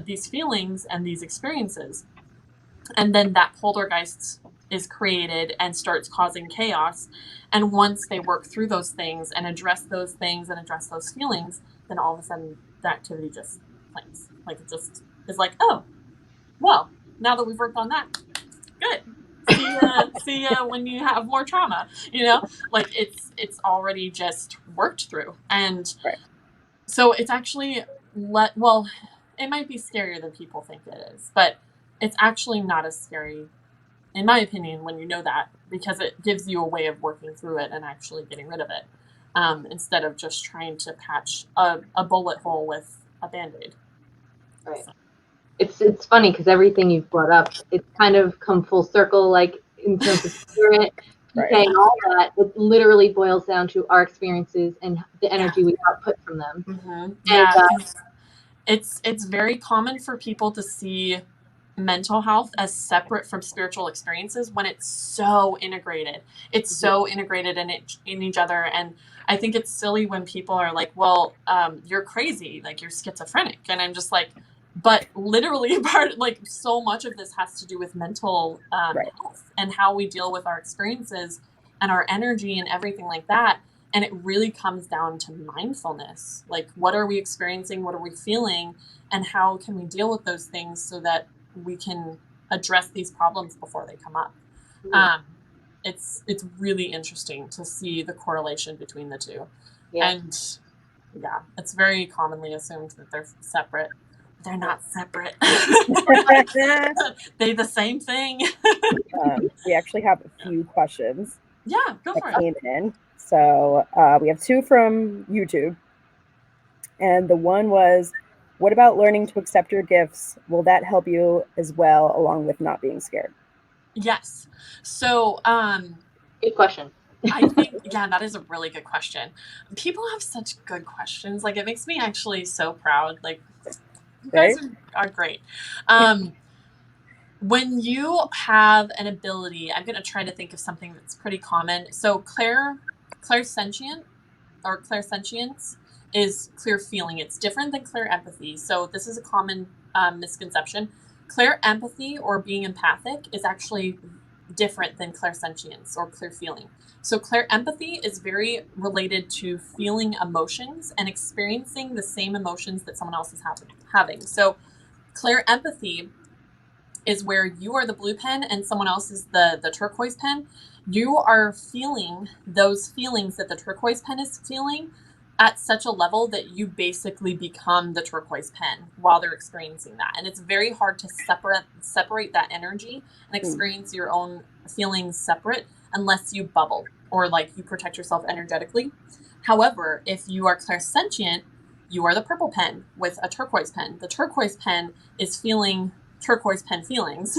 these feelings and these experiences. And then that poltergeist is created and starts causing chaos. And once they work through those things and address those things and address those feelings, then all of a sudden the activity just planes. Like it just is like, oh, well, now that we've worked on that, good. See ya when you have more trauma, like it's already just worked through. And right. So it's actually, well, it might be scarier than people think it is, but it's actually not as scary, in my opinion, when you know that, because it gives you a way of working through it and actually getting rid of it, instead of just trying to patch a bullet hole with a Band-Aid. Right. It's funny because everything you've brought up, it's kind of come full circle, like in terms of spirit, right. and all that. It literally boils down to our experiences and the energy we output from them. Mm-hmm. And, It's very common for people to see mental health as separate from spiritual experiences when it's so integrated. It's so integrated in each other. And I think it's silly when people are like, well, you're crazy, like you're schizophrenic. And I'm just like, but literally so much of this has to do with mental health and how we deal with our experiences and our energy and everything like that. And it really comes down to mindfulness. Like, what are we experiencing? What are we feeling? And how can we deal with those things so that we can address these problems before they come up? It's really interesting to see the correlation between the two. Yeah. And yeah, it's very commonly assumed that they're separate. They're not separate. They're the same thing. We actually have a few questions. Yeah, go for it. Came in. So we have 2 from YouTube. And the one was, what about learning to accept your gifts? Will that help you as well, along with not being scared? Yes. So, good question. I think, yeah, that is a really good question. People have such good questions. Like, it makes me actually so proud. Like, you guys are great. When you have an ability, I'm going to try to think of something that's pretty common. So clairsentient or clairsentience is clear feeling. It's different than clear empathy. So this is a common misconception. Clear empathy or being empathic is actually different than clairsentience or clear feeling. So clear empathy is very related to feeling emotions and experiencing the same emotions that someone else is having. So clear empathy is where you are the blue pen and someone else is the turquoise pen. You are feeling those feelings that the turquoise pen is feeling at such a level that you basically become the turquoise pen while they're experiencing that. And it's very hard to separate that energy and experience your own feelings separate unless you bubble or like you protect yourself energetically. However, if you are clairsentient, you are the purple pen with a turquoise pen. The turquoise pen is feeling turquoise pen feelings,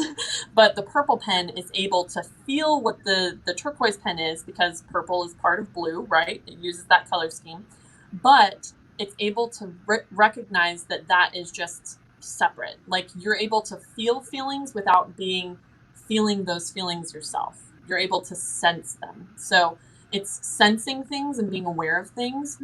but the purple pen is able to feel what the turquoise pen is because purple is part of blue, right? It uses that color scheme, but it's able to recognize that is just separate. Like, you're able to feel feelings without feeling those feelings yourself. You're able to sense them. So it's sensing things and being aware of things,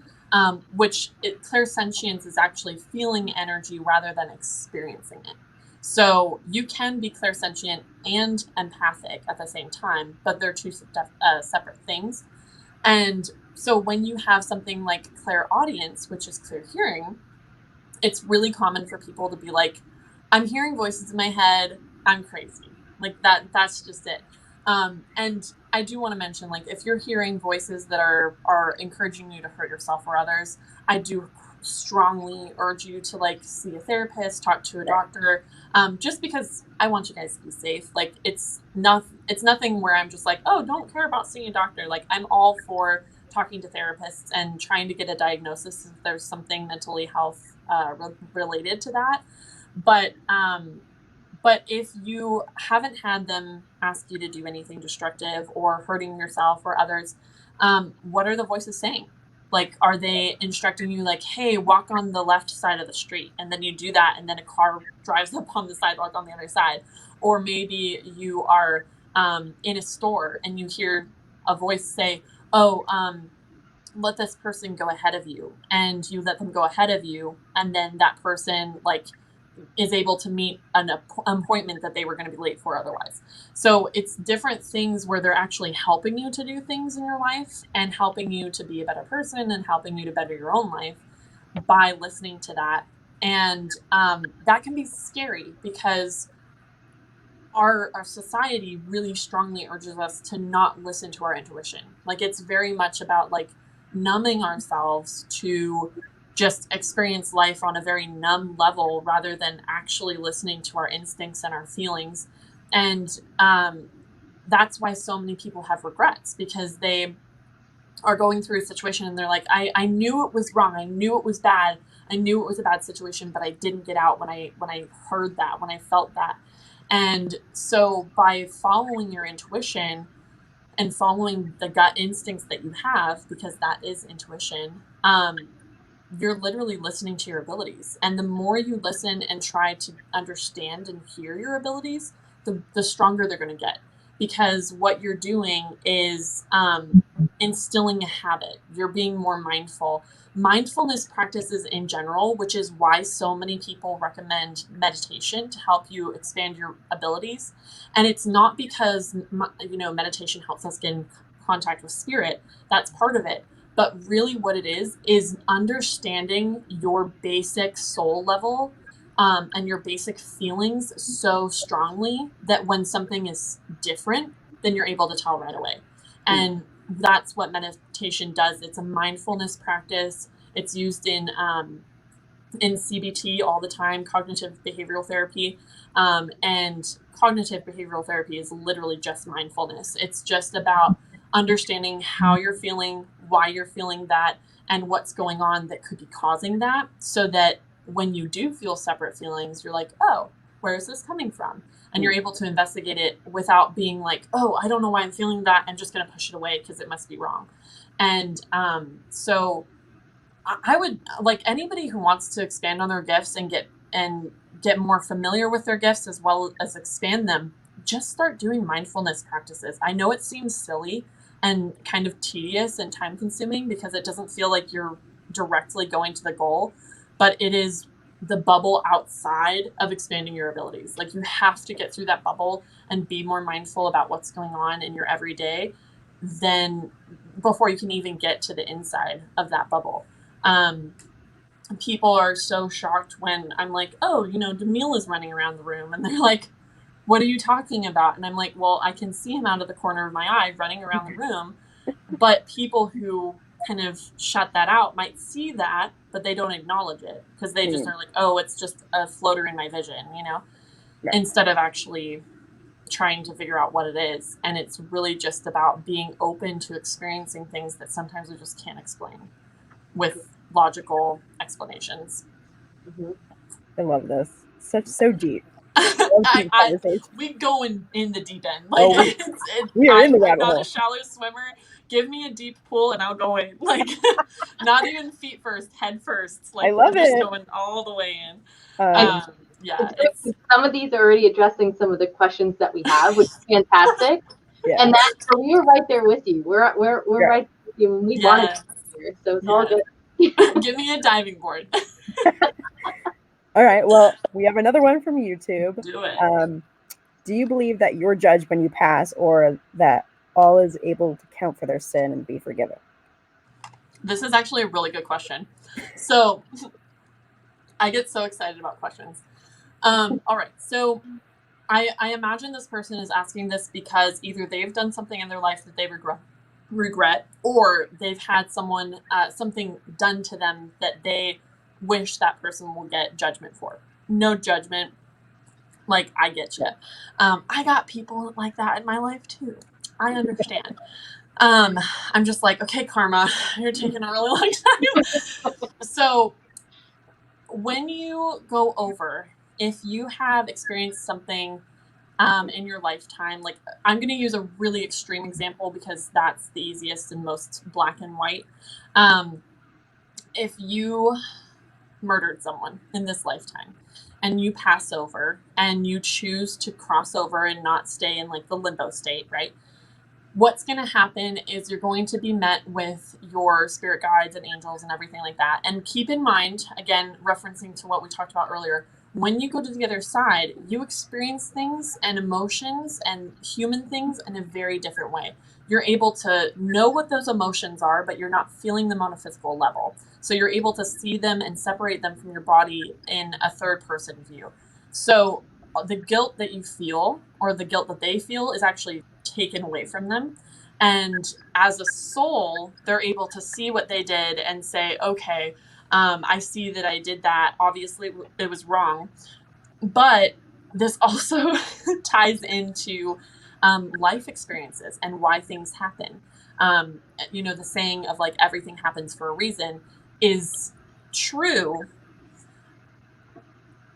which clairsentience is actually feeling energy rather than experiencing it. So you can be clairsentient and empathic at the same time, but they're 2 separate things. And so when you have something like clairaudience, which is clear hearing, it's really common for people to be like, I'm hearing voices in my head, I'm crazy. Like that's just it. And I do want to mention, like, if you're hearing voices that are encouraging you to hurt yourself or others, I do strongly urge you to like see a therapist, talk to a doctor, just because I want you guys to be safe. Like, it's nothing where I'm just like, oh, don't care about seeing a doctor. Like, I'm all for talking to therapists and trying to get a diagnosis if there's something mentally health related to that. But if you haven't had them ask you to do anything destructive or hurting yourself or others, what are the voices saying? Like, are they instructing you like, hey, walk on the left side of the street, and then you do that, and then a car drives up on the sidewalk on the other side? Or maybe you are in a store and you hear a voice say, oh, let this person go ahead of you, and you let them go ahead of you, and then that person like is able to meet an appointment that they were going to be late for otherwise. So it's different things where they're actually helping you to do things in your life and helping you to be a better person and helping you to better your own life by listening to that. And that can be scary because our society really strongly urges us to not listen to our intuition. Like, it's very much about like numbing ourselves to just experience life on a very numb level rather than actually listening to our instincts and our feelings. And that's why so many people have regrets, because they are going through a situation and they're like, I knew it was wrong. I knew it was bad. I knew it was a bad situation, but I didn't get out when I heard that, when I felt that. And so by following your intuition and following the gut instincts that you have, because that is intuition, you're literally listening to your abilities. And the more you listen and try to understand and hear your abilities, the stronger they're going to get. Because what you're doing is instilling a habit. You're being more mindful. Mindfulness practices in general, which is why so many people recommend meditation to help you expand your abilities. And it's not because, meditation helps us get in contact with spirit. That's part of it. But really what it is understanding your basic soul level and your basic feelings so strongly that when something is different, then you're able to tell right away. And that's what meditation does. It's a mindfulness practice. It's used in CBT all the time, cognitive behavioral therapy. And cognitive behavioral therapy is literally just mindfulness. It's just about understanding how you're feeling, why you're feeling that, and what's going on that could be causing that, so that when you do feel separate feelings, you're like, oh, where is this coming from? And you're able to investigate it without being like, oh, I don't know why I'm feeling that. I'm just going to push it away because it must be wrong. And so I would like anybody who wants to expand on their gifts and get more familiar with their gifts as well as expand them, just start doing mindfulness practices. I know it seems silly and kind of tedious and time consuming because it doesn't feel like you're directly going to the goal, but it is the bubble outside of expanding your abilities. Like you have to get through that bubble and be more mindful about what's going on in your everyday than before you can even get to the inside of that bubble. People are so shocked when I'm like, oh, Demille is running around the room, and they're like, what are you talking about? And I'm like, well, I can see him out of the corner of my eye running around the room, but people who kind of shut that out might see that, but they don't acknowledge it because they just are like, oh, it's just a floater in my vision, instead of actually trying to figure out what it is. And it's really just about being open to experiencing things that sometimes we just can't explain with logical explanations. I love this. So deep. We go in the deep end. In the rabbit I'm not hole. a shallow swimmer. Give me a deep pool and I'll go in. Like, not even feet first, head first. Like, I love just it. going all the way in. Some of these are already addressing some of the questions that we have, which is fantastic. Yeah. And so we're right there with you. We're right there with you, and we want to be here. So it's all good. Give me a diving board. All right. Well, we have another one from YouTube. Do it. Do you believe that you're judged when you pass, or that all is able to count for their sin and be forgiven? This is actually a really good question. So I get so excited about questions. All right. So I imagine this person is asking this because either they've done something in their life that they regret, or they've had something done to them that they wish that person will get judgment for. No judgment. Like, I get you. I got people like that in my life too. I understand. I'm just like, okay, karma, you're taking a really long time. So when you go over, if you have experienced something in your lifetime, like, I'm going to use a really extreme example because that's the easiest and most black and white. If you murdered someone in this lifetime and you pass over and you choose to cross over and not stay in like the limbo state, right? What's going to happen is you're going to be met with your spirit guides and angels and everything like that. And keep in mind, again, referencing to what we talked about earlier, when you go to the other side, you experience things and emotions and human things in a very different way. You're able to know what those emotions are, but you're not feeling them on a physical level. So you're able to see them and separate them from your body in a third person view. So the guilt that you feel, or the guilt that they feel, is actually taken away from them. And as a soul, they're able to see what they did and say, okay, I see that I did that. Obviously, it was wrong. But this also ties into life experiences and why things happen. The saying of like, everything happens for a reason is true.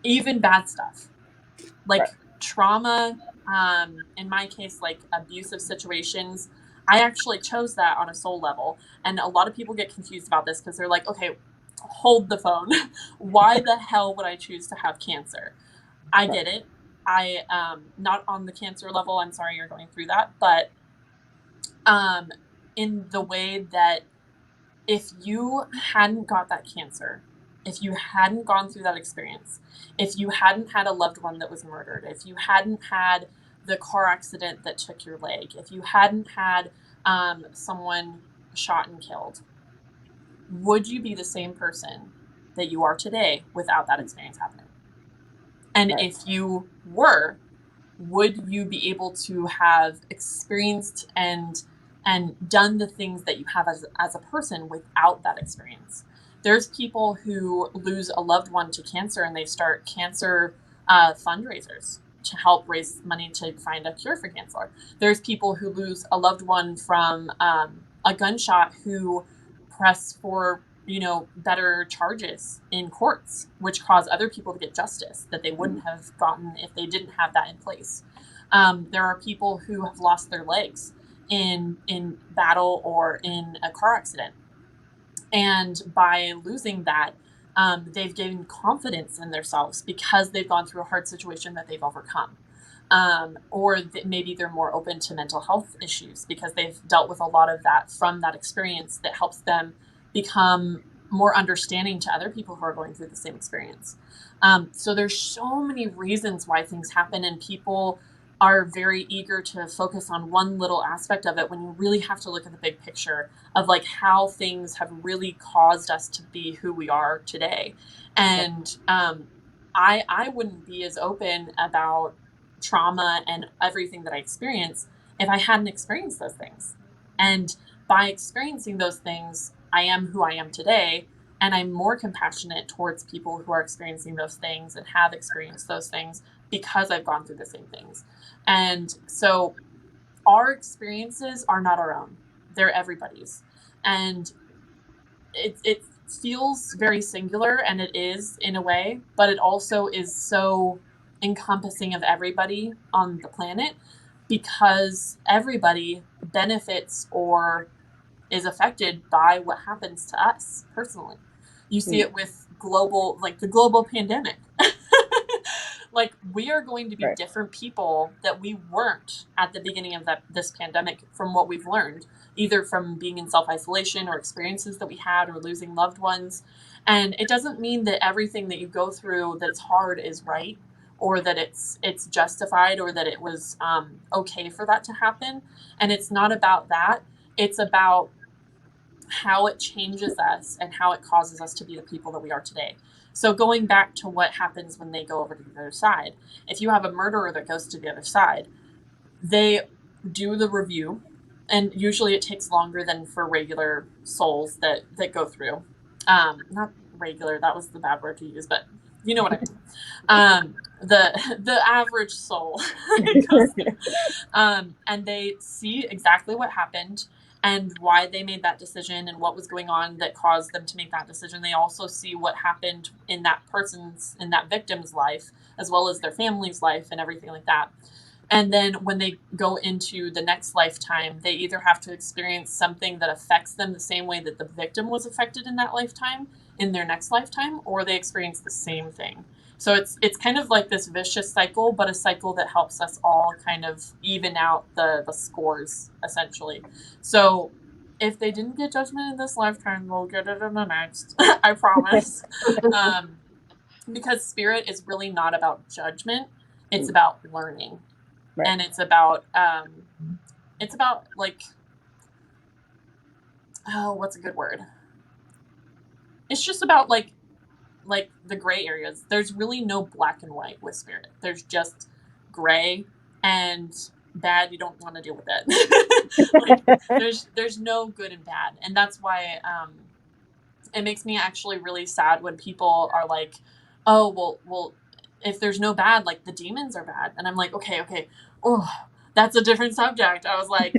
Even bad stuff. Like trauma, in my case, like abusive situations, I actually chose that on a soul level. And a lot of people get confused about this because they're like, okay, hold the phone. Why the hell would I choose to have cancer? I get it. I not on the cancer level. I'm sorry you're going through that, but in the way that if you hadn't got that cancer, if you hadn't gone through that experience, if you hadn't had a loved one that was murdered, if you hadn't had the car accident that took your leg, if you hadn't had someone shot and killed, would you be the same person that you are today without that experience happening? And if you were, would you be able to have experienced and done the things that you have as a person without that experience? There's people who lose a loved one to cancer and they start cancer fundraisers to help raise money to find a cure for cancer. There's people who lose a loved one from a gunshot who press for better charges in courts, which cause other people to get justice that they wouldn't have gotten if they didn't have that in place. There are people who have lost their legs in battle or in a car accident. And by losing that, they've gained confidence in themselves because they've gone through a hard situation that they've overcome. Or maybe they're more open to mental health issues because they've dealt with a lot of that from that experience that helps them become more understanding to other people who are going through the same experience. So there's so many reasons why things happen, and people are very eager to focus on one little aspect of it when you really have to look at the big picture of like how things have really caused us to be who we are today. And I wouldn't be as open about trauma and everything that I experience if I hadn't experienced those things. And by experiencing those things, I am who I am today, and I'm more compassionate towards people who are experiencing those things and have experienced those things because I've gone through the same things. And so our experiences are not our own. They're everybody's. And it feels very singular, and it is in a way, but it also is so encompassing of everybody on the planet because everybody benefits or is affected by what happens to us personally. You see it with the global pandemic. Like, we are going to be different people that we weren't at the beginning of this pandemic from what we've learned, either from being in self-isolation or experiences that we had or losing loved ones. And it doesn't mean that everything that you go through that's hard is right, or that it's justified, or that it was okay for that to happen. And it's not about that. It's about how it changes us and how it causes us to be the people that we are today. So going back to what happens when they go over to the other side, if you have a murderer that goes to the other side, they do the review, and usually it takes longer than for regular souls that go through. Not regular, that was the bad word to use, but you know what I mean. The average soul goes through, and they see exactly what happened and why they made that decision and what was going on that caused them to make that decision. They also see what happened in that victim's life, as well as their family's life and everything like that. And then when they go into the next lifetime, they either have to experience something that affects them the same way that the victim was affected in that lifetime in their next lifetime, or they experience the same thing. So it's kind of like this vicious cycle, but a cycle that helps us all kind of even out the scores, essentially. So if they didn't get judgment in this lifetime, they'll get it in the next. I promise. Because spirit is really not about judgment. It's about learning. Right. And it's about like, what's a good word? It's just about like the gray areas. There's really no black and white with spirit. There's just gray and bad. You don't want to deal with that. Like, there's no good and bad. And that's why it makes me actually really sad when people are like, oh, well, if there's no bad, like the demons are bad. And I'm like, okay. Oh, that's a different subject. I was like,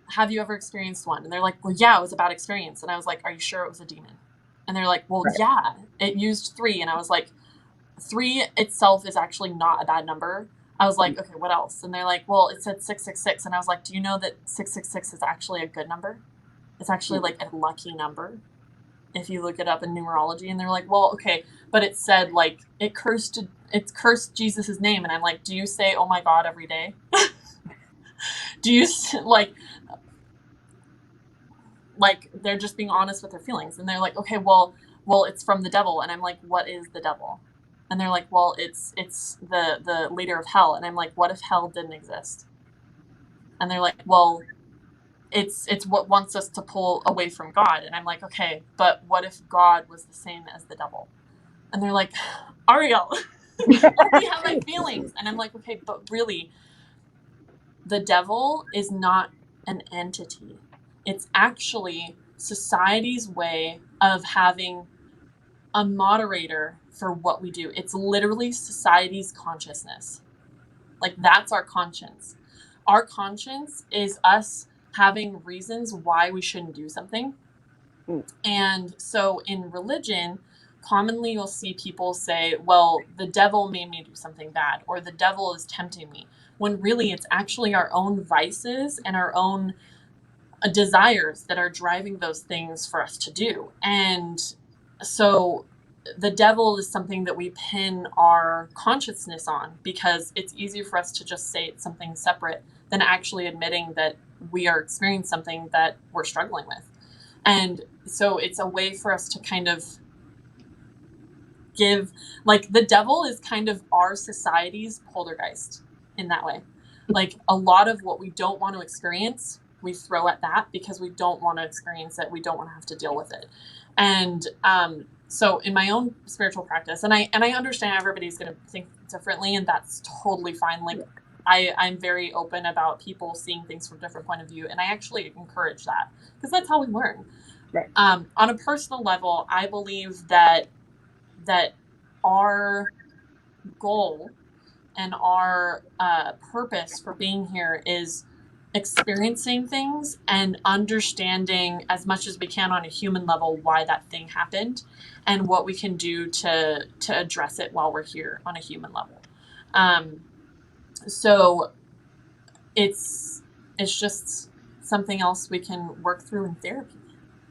have you ever experienced one? And they're like, well, yeah, it was a bad experience. And I was like, are you sure it was a demon? And they're like, well, yeah, it used 3. And I was like, 3 itself is actually not a bad number. I was like, okay, what else? And they're like, well, it said 666. And I was like, do you know that 666 is actually a good number? It's actually like a lucky number. if you look it up in numerology, and they're like, well, okay, but it said like it cursed Jesus's name, and I'm like, do you say oh my God every day? Do you like they're just being honest with their feelings, and they're like, okay, well it's from the devil, and I'm like, what is the devil? And they're like, well, it's the leader of hell, and I'm like, what if hell didn't exist? And they're like, well, it's what wants us to pull away from God. And I'm like, okay, but what if God was the same as the devil? And they're like, Ariel, let me have my feelings. And I'm like, okay, but really, the devil is not an entity. It's actually society's way of having a moderator for what we do. It's literally society's consciousness. Like, that's our conscience. Our conscience is us having reasons why we shouldn't do something. And so in religion, commonly you'll see people say, well, the devil made me do something bad, or the devil is tempting me, when really it's actually our own vices and our own desires that are driving those things for us to do. And so the devil is something that we pin our consciousness on, because it's easier for us to just say it's something separate than actually admitting that we are experiencing something that we're struggling with. And so it's a way for us to kind of give, like, the devil is kind of our society's poltergeist in that way. Like, a lot of what we don't want to experience, we throw at that because we don't want to experience it. We don't want to have to deal with it. And so in my own spiritual practice, and I understand everybody's going to think differently, and that's totally fine. Like, I'm very open about people seeing things from a different point of view, and I actually encourage that because that's how we learn. Right. On a personal level, I believe that our goal and our purpose for being here is experiencing things and understanding as much as we can on a human level why that thing happened and what we can do to address it while we're here on a human level. So it's just something else we can work through in therapy.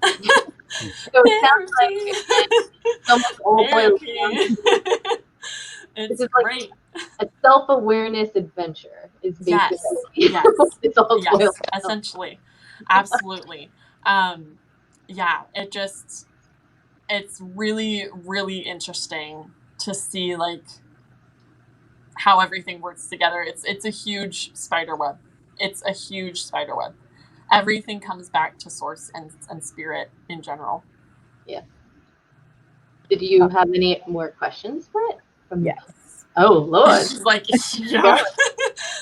So it sounds like it's almost all boils down. It's like great. A self-awareness adventure is basically yes. it's all yes, boils down. essentially. Absolutely. Yeah, it's really, really interesting to see like how everything works together. It's a huge spider web. It's a huge spider web. Everything comes back to source and spirit in general. Yeah. Did you have any more questions for it? Yes. Oh Lord. She's like, yeah.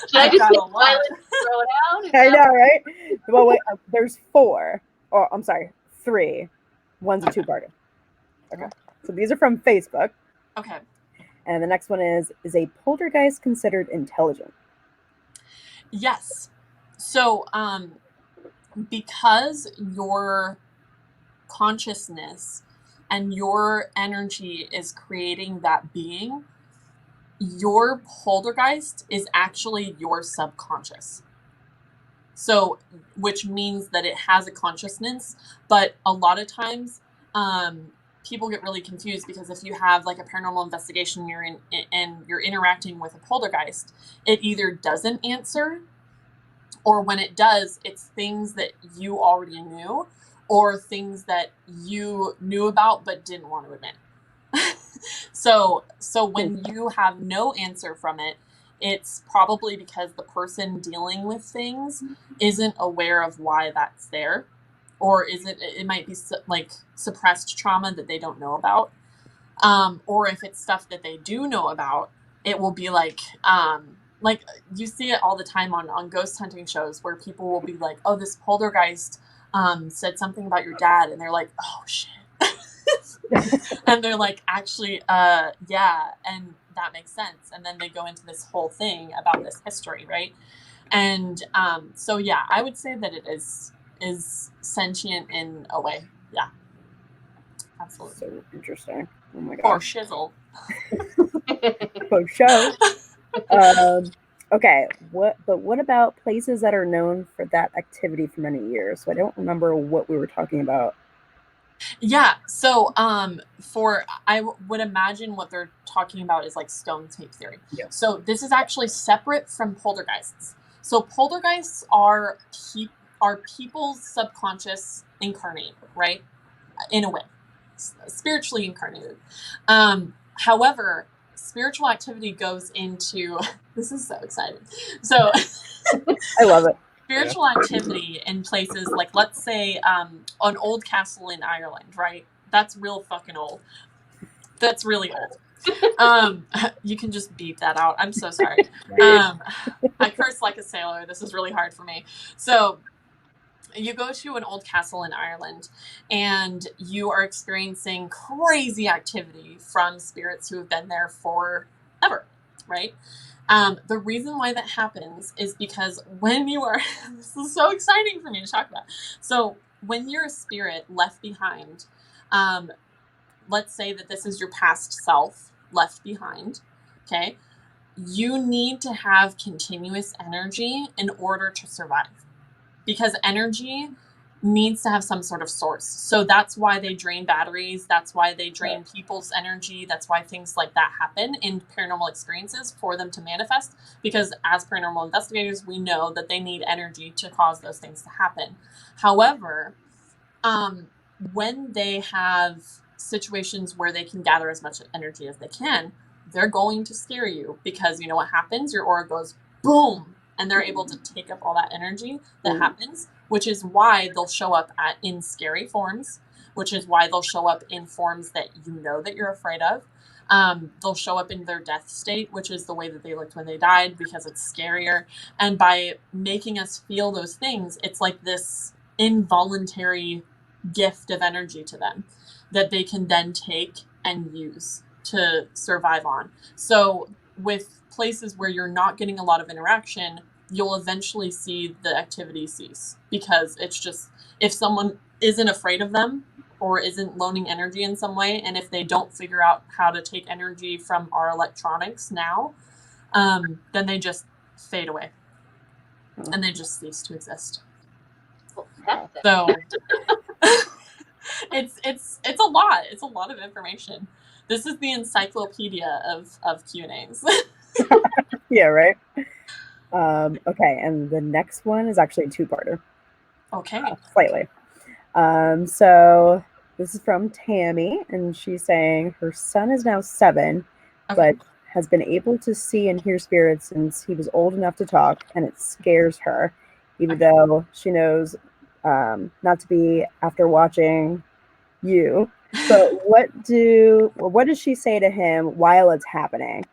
Should I just sit silent and throw it out? I know, right? Well, wait. There's 4. Oh, I'm sorry, 3. One's a 2-parter. Okay. So these are from Facebook. Okay. And the next one is a poltergeist considered intelligent? Yes. So, because your consciousness and your energy is creating that being, your poltergeist is actually your subconscious. So, which means that it has a consciousness, but a lot of times, people get really confused because if you have like a paranormal investigation, and you're interacting with a poltergeist, it either doesn't answer, or when it does, it's things that you already knew, or things that you knew about but didn't want to admit. So when you have no answer from it, it's probably because the person dealing with things isn't aware of why that's there, or it might be like suppressed trauma that they don't know about, or if it's stuff that they do know about, it will be like you see it all the time on ghost hunting shows where people will be like, oh, this poltergeist said something about your dad, and they're like, oh shit. And they're like, actually, yeah, and that makes sense. And then they go into this whole thing about this history, right? And so yeah, I would say that it is sentient in a way. Yeah, absolutely. So interesting. Oh my god. For shizzle. For show. Okay. What about places that are known for that activity for many years? So I don't remember what we were talking about Yeah. So, I would imagine what they're talking about is like stone tape theory. Yeah. So this is actually separate from poltergeists. So poltergeists are people's subconscious incarnate, right? In a way, spiritually incarnated. However, spiritual activity goes into this is so exciting. So I love it. spiritual activity in places like, let's say, an old castle in Ireland, right? That's real fucking old. That's really old. You can just beep that out. I'm so sorry. I curse like a sailor. This is really hard for me. So you go to an old castle in Ireland and you are experiencing crazy activity from spirits who have been there forever, right? The reason why that happens is because when you are, this is so exciting for me to talk about. So when you're a spirit left behind, let's say that this is your past self left behind, okay? You need to have continuous energy in order to survive, because energy needs to have some sort of source. So that's why they drain batteries. That's why they drain people's energy. That's why things like that happen in paranormal experiences for them to manifest. Because as paranormal investigators, we know that they need energy to cause those things to happen. However, when they have situations where they can gather as much energy as they can, they're going to scare you, because you know what happens? Your aura goes boom, and they're able to take up all that energy that happens, which is why they'll show up in scary forms, which is why they'll show up in forms that you know that you're afraid of. They'll show up in their death state, which is the way that they looked when they died, because it's scarier. And by making us feel those things, it's like this involuntary gift of energy to them that they can then take and use to survive on. So with places where you're not getting a lot of interaction, you'll eventually see the activity cease, because it's just, if someone isn't afraid of them or isn't loaning energy in some way, and if they don't figure out how to take energy from our electronics now, then they just fade away and they just cease to exist. So it's a lot. It's a lot of information. This is the encyclopedia of Q&As. Yeah, right. Okay, and the next one is actually a two-parter. Okay. Slightly. So this is from Tammy, and she's saying her son is now 7, but has been able to see and hear spirits since he was old enough to talk, and it scares her, even though she knows not to be after watching you. So what does she say to him while it's happening?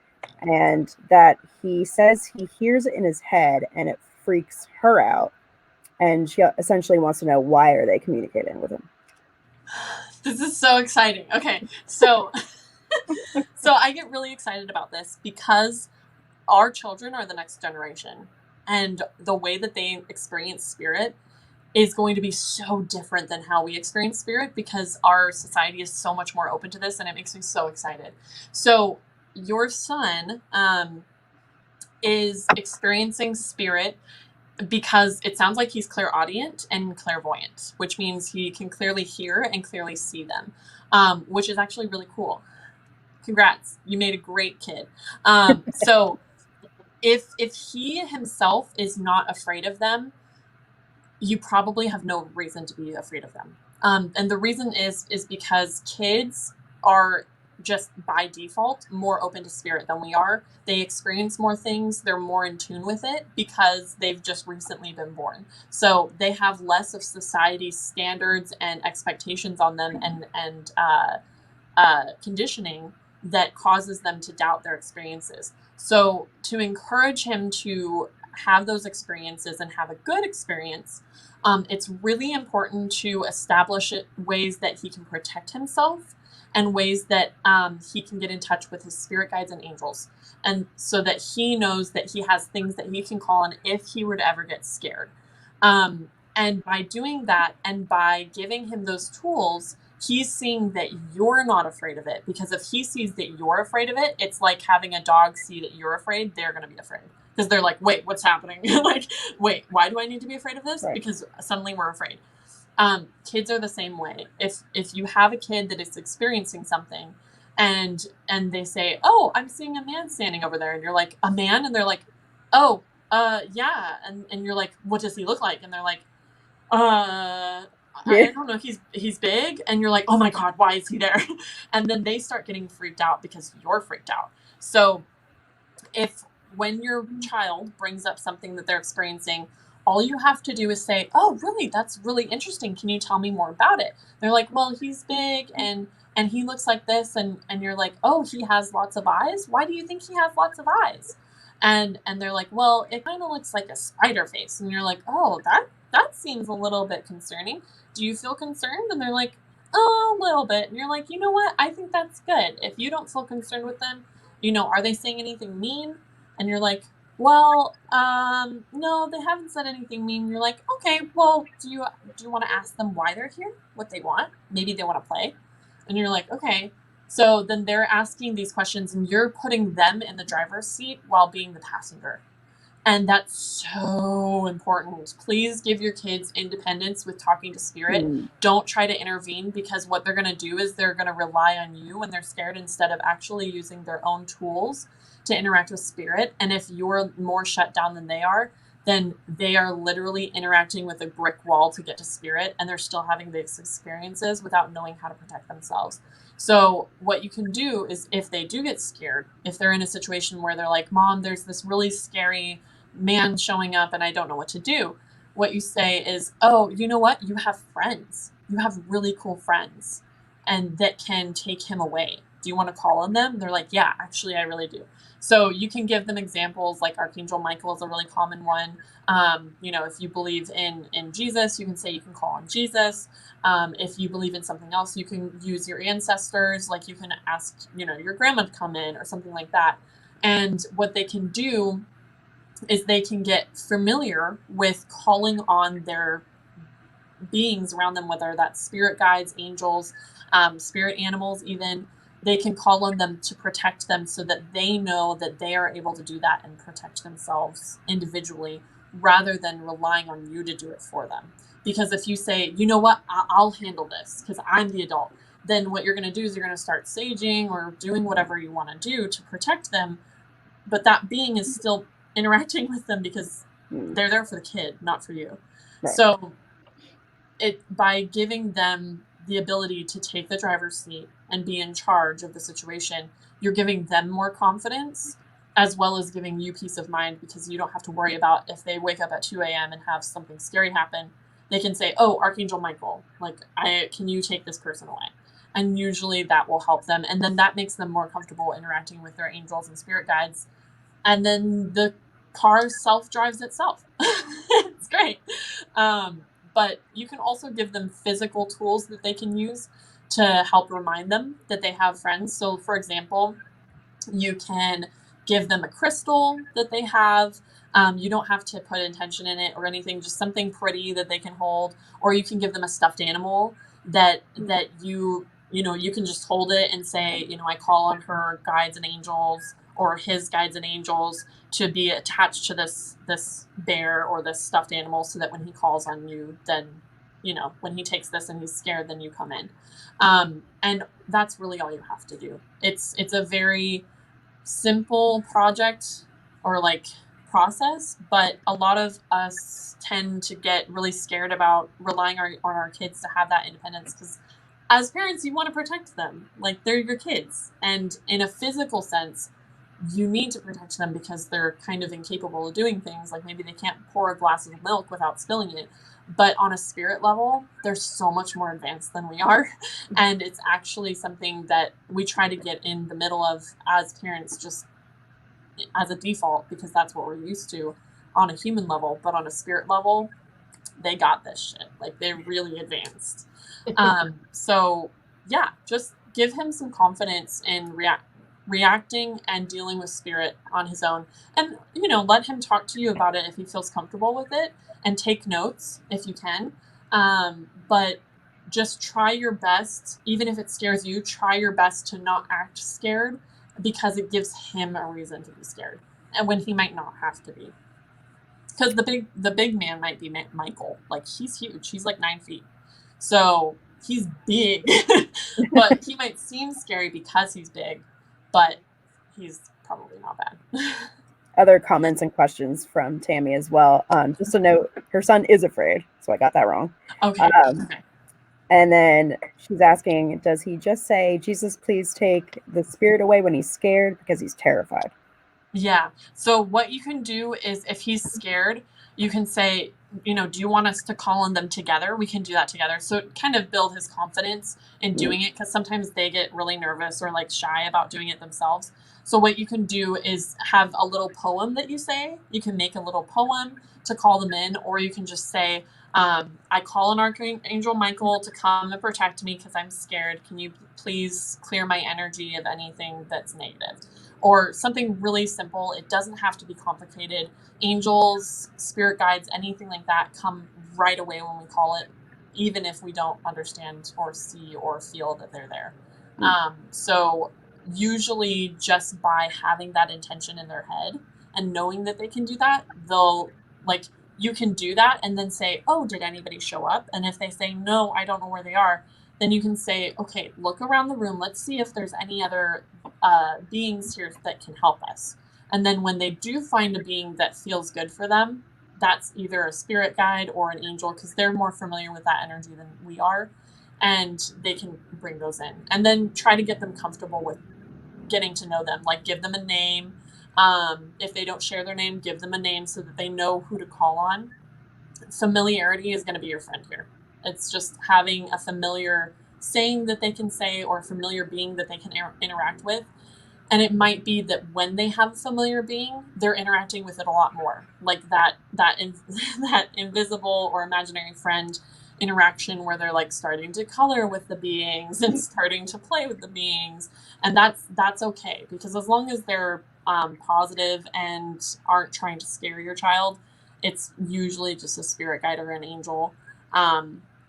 And that he says he hears it in his head and it freaks her out. And she essentially wants to know, why are they communicating with him? This is so exciting. Okay, so so I get really excited about this because our children are the next generation, and the way that they experience spirit is going to be so different than how we experience spirit, because our society is so much more open to this, and it makes me so excited. So your son is experiencing spirit because it sounds like he's clairaudient and clairvoyant, which means he can clearly hear and clearly see them, which is actually really cool. Congrats, you made a great kid. So if he himself is not afraid of them, you probably have no reason to be afraid of them. And the reason is because kids are just by default more open to spirit than we are. They experience more things. They're more in tune with it because they've just recently been born. So they have less of society's standards and expectations on them, and conditioning that causes them to doubt their experiences. So to encourage him to have those experiences and have a good experience, it's really important to establish ways that he can protect himself, and ways that he can get in touch with his spirit guides and angels, and so that he knows that he has things that he can call on if he were to ever get scared. And by doing that, and by giving him those tools, he's seeing that you're not afraid of it. Because if he sees that you're afraid of it, it's like having a dog see that you're afraid. They're going to be afraid, because they're like, wait, what's happening? Like, wait, why do I need to be afraid of this? Right. Because suddenly we're afraid. Kids are the same way. If you have a kid that is experiencing something and they say, "Oh, I'm seeing a man standing over there," and you're like, "A man?" And they're like, "Oh, yeah," and you're like, "What does he look like?" And they're like, I don't know, he's big," and you're like, "Oh my God, why is he there?" And then they start getting freaked out because you're freaked out. So if when your child brings up something that they're experiencing, all you have to do is say, "Oh, really? That's really interesting. Can you tell me more about it?" They're like, "Well, he's big and he looks like this," and you're like, "Oh, he has lots of eyes? Why do you think he has lots of eyes?" And they're like, "Well, it kind of looks like a spider face." And you're like, "Oh, that seems a little bit concerning. Do you feel concerned?" And they're like, "Oh, a little bit." And you're like, "You know what? I think that's good. If you don't feel concerned with them, are they saying anything mean?" And you're like, "Well, no, they haven't said anything mean." You're like, "Okay, well, do you want to ask them why they're here? What they want? Maybe they want to play." And you're like, "Okay." So then they're asking these questions and you're putting them in the driver's seat while being the passenger. And that's so important. Please give your kids independence with talking to spirit. Don't try to intervene, because what they're going to do is they're going to rely on you when they're scared instead of actually using their own tools to interact with spirit. And if you're more shut down than they are, then they are literally interacting with a brick wall to get to spirit, and they're still having these experiences without knowing how to protect themselves. So what you can do is, if they do get scared, if they're in a situation where they're like, "Mom, there's this really scary man showing up and I don't know what to do," what you say is, "Oh, you know what? You have friends. You have really cool friends and that can take him away. Do you want to call on them?" They're like, "Yeah, actually, I really do." So you can give them examples, like Archangel Michael is a really common one. If you believe in Jesus, you can say you can call on Jesus. If you believe in something else, you can use your ancestors, like you can ask, your grandma to come in or something like that. And what they can do is they can get familiar with calling on their beings around them, whether that's spirit guides, angels, spirit animals even. They can call on them to protect them so that they know that they are able to do that and protect themselves individually, rather than relying on you to do it for them. Because if you say, "You know what, I'll handle this because I'm the adult," then what you're going to do is you're going to start saging or doing whatever you want to do to protect them. But that being is still interacting with them because they're there for the kid, not for you. Right. So by giving them the ability to take the driver's seat and be in charge of the situation, you're giving them more confidence, as well as giving you peace of mind, because you don't have to worry about if they wake up at 2 a.m. and have something scary happen. They can say, "Oh, Archangel Michael, can you take this person away?" And usually that will help them. And then that makes them more comfortable interacting with their angels and spirit guides. And then the car self-drives itself. It's great. But you can also give them physical tools that they can use to help remind them that they have friends. So, for example, you can give them a crystal that they have. You don't have to put intention in it or anything, just something pretty that they can hold. Or you can give them a stuffed animal that you can just hold it and say, "I call on her guides and angels, or his guides and angels, to be attached to this bear or this stuffed animal, so that when he calls on you, then, when he takes this and he's scared, then you come in." And that's really all you have to do. It's a very simple project or process, but a lot of us tend to get really scared about relying on our kids to have that independence, because as parents, you want to protect them. They're your kids. And in a physical sense, you need to protect them because they're kind of incapable of doing things. Maybe they can't pour a glass of milk without spilling it. But on a spirit level, they're so much more advanced than we are. And it's actually something that we try to get in the middle of as parents, just as a default, because that's what we're used to on a human level. But on a spirit level, they got this shit. They're really advanced. So yeah, just give him some confidence in reacting and dealing with spirit on his own, and let him talk to you about it if he feels comfortable with it, and take notes if you can. But just try your best, even if it scares you, try your best to not act scared, because it gives him a reason to be scared, and when he might not have to be. Because the big man might be Michael. He's huge. He's 9 feet. So he's big, but he might seem scary because he's big, but he's probably not bad. Other comments and questions from Tammy as well. Just a note, her son is afraid, so I got that wrong. Okay. Okay. And then she's asking, does he just say, Jesus, please take the spirit away when he's scared because he's terrified? Yeah. So what you can do is if he's scared, you can say, you know, do you want us to call on them together? We can do that together. So kind of build his confidence in doing it, because sometimes they get really nervous or like shy about doing it themselves. So what you can do is have a little poem that you say. You can make a little poem to call them in, or you can just say, I call on Archangel Michael to come and protect me because I'm scared. Can you please clear my energy of anything that's negative? Or something really simple. It doesn't have to be complicated. Angels, spirit guides, anything like that come right away when we call it, even if we don't understand or see or feel that they're there. So usually just by having that intention in their head and knowing that they can do that, they'll, like, you can do that and then say, oh, did anybody show up? And if they say, no, I don't know where they are, then you can say, okay, look around the room. Let's see if there's any other beings here that can help us. And then when they do find a being that feels good for them, that's either a spirit guide or an angel, because they're more familiar with that energy than we are. And they can bring those in. And then try to get them comfortable with getting to know them. Like, give them a name. If they don't share their name, give them a name so that they know who to call on. Familiarity is going to be your friend here. It's just having a familiar saying that they can say, or a familiar being that they can interact with. And it might be that when they have a familiar being, they're interacting with it a lot more. Like that invisible or imaginary friend interaction where they're like starting to color with the beings and starting to play with the beings. And that's okay, because as long as they're positive and aren't trying to scare your child, it's usually just a spirit guide or an angel.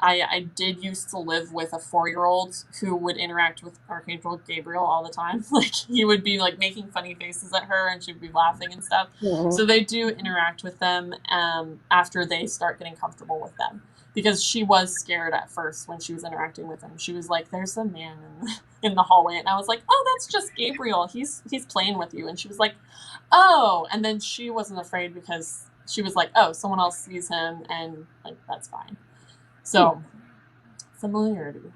I did used to live with a 4-year-old who would interact with Archangel Gabriel all the time. Like, he would be like making funny faces at her and she'd be laughing and stuff. Mm-hmm. So they do interact with them after they start getting comfortable with them. Because she was scared at first when she was interacting with him. She was like, there's a man in the hallway. And I was like, oh, that's just Gabriel. He's playing with you. And she was like, oh. And then she wasn't afraid because she was like, oh, someone else sees him and like, that's fine. So, familiarity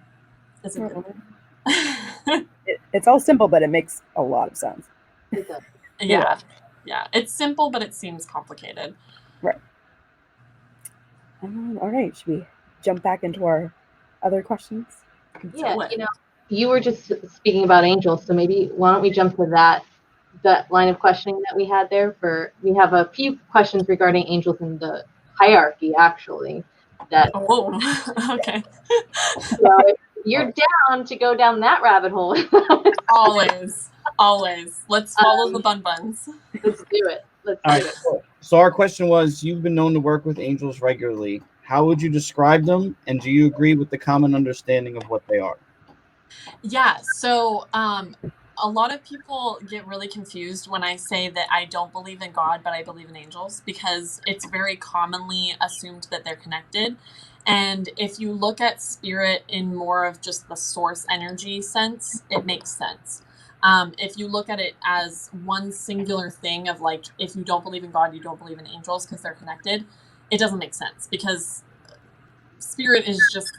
is a good It's all simple, but it makes a lot of sense. Yeah. It's simple, but it seems complicated. Right. All right. Should we jump back into our other questions? Yeah, you know, you were just speaking about angels, so maybe why don't we jump to that line of questioning that we had there. We have a few questions regarding angels in the hierarchy, actually. Okay. So you're down to go down that rabbit hole. Always. Let's follow the buns. Let's do it. So our question was, you've been known to work with angels regularly. How would you describe them? And do you agree with the common understanding of what they are? Yeah. So a lot of people get really confused when I say that I don't believe in God, but I believe in angels, because it's very commonly assumed that they're connected. And if you look at spirit in more of just the source energy sense, it makes sense. If you look at it as one singular thing of like, if you don't believe in God, you don't believe in angels because they're connected, it doesn't make sense, because spirit is just,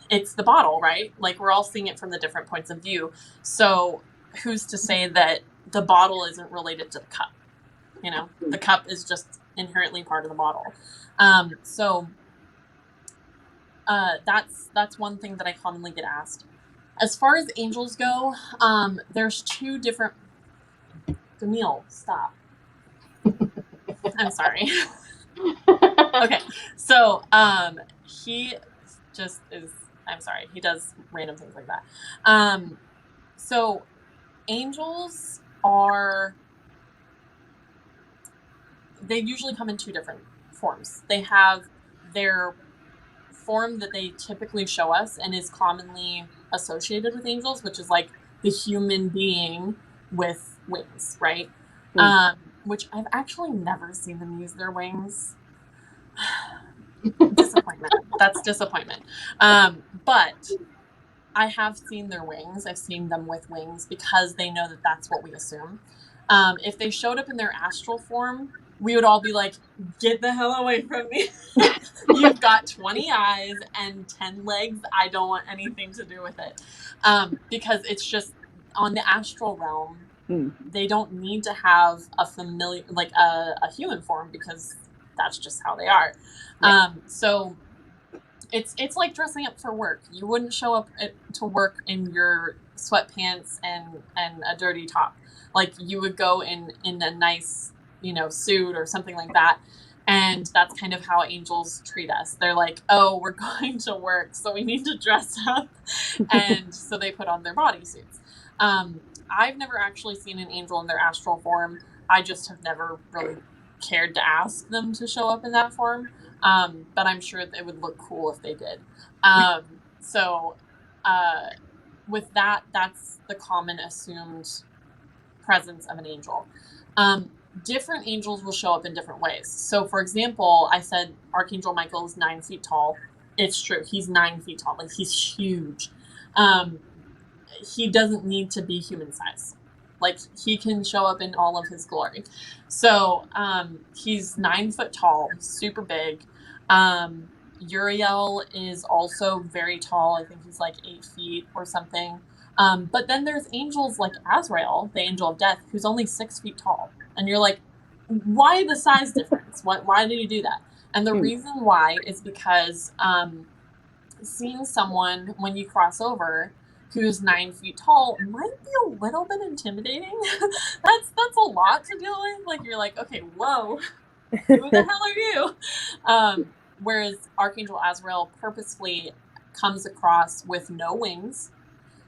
it's the bottle, right? Like, we're all seeing it from the different points of view. So who's to say that the bottle isn't related to the cup? You know, the cup is just inherently part of the bottle. That's one thing that I commonly get asked. As far as angels go, there's 2 different... Demille, stop. I'm sorry. Okay, so he just is... I'm sorry, he does random things like that. So angels are... They usually come in 2 different forms. They have their form that they typically show us and is commonly associated with angels, which is like the human being with wings, right? Which I've actually never seen them use their wings. disappointment. That's disappointment. But I have seen their wings. I've seen them with wings because they know that that's what we assume. If they showed up in their astral form, we would all be like, get the hell away from me. You've got 20 eyes and 10 legs. I don't want anything to do with it. Because it's just on the astral realm, they don't need to have a familiar, like a human form, because that's just how they are. So it's like dressing up for work. You wouldn't show up to work in your sweatpants and a dirty top. Like, you would go in a nice, suit or something like that. And that's kind of how angels treat us. They're like, oh, we're going to work, so we need to dress up. And so they put on their bodysuits. I've never actually seen an angel in their astral form. I just have never really cared to ask them to show up in that form. But I'm sure it would look cool if they did. With that, that's the common assumed presence of an angel. Different angels will show up in different ways. So, for example, I said Archangel Michael is 9 feet tall. It's true. He's 9 feet tall. Like, he's huge. He doesn't need to be human size. Like, he can show up in all of his glory. So, he's 9 foot tall, super big. Uriel is also very tall. I think he's like 8 feet or something. But then there's angels like Azrael, the angel of death, who's only 6 feet tall. And you're like, why the size difference? Why do you do that? And the reason why is because seeing someone when you cross over who's 9 feet tall might be a little bit intimidating. That's a lot to deal with. Like, you're like, okay, whoa, who the hell are you? Whereas Archangel Azrael purposefully comes across with no wings,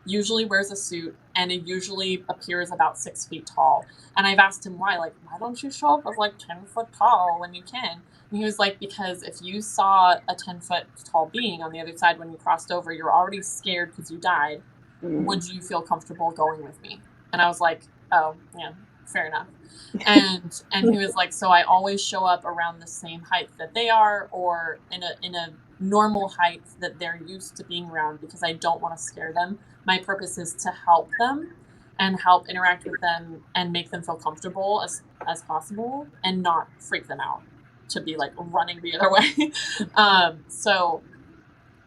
usually wears a suit, and it usually appears about 6 feet tall. And I've asked him why, like, why don't you show up as like 10 foot tall when you can? And he was like, because if you saw a 10 foot tall being on the other side when you crossed over, you're already scared because you died. Would you feel comfortable going with me? And I was like, oh, yeah, fair enough. And he was like, so I always show up around the same height that they are, or in a normal height that they're used to being around, because I don't want to scare them. My purpose is to help them and help interact with them and make them feel comfortable as possible and not freak them out to be like running the other way. So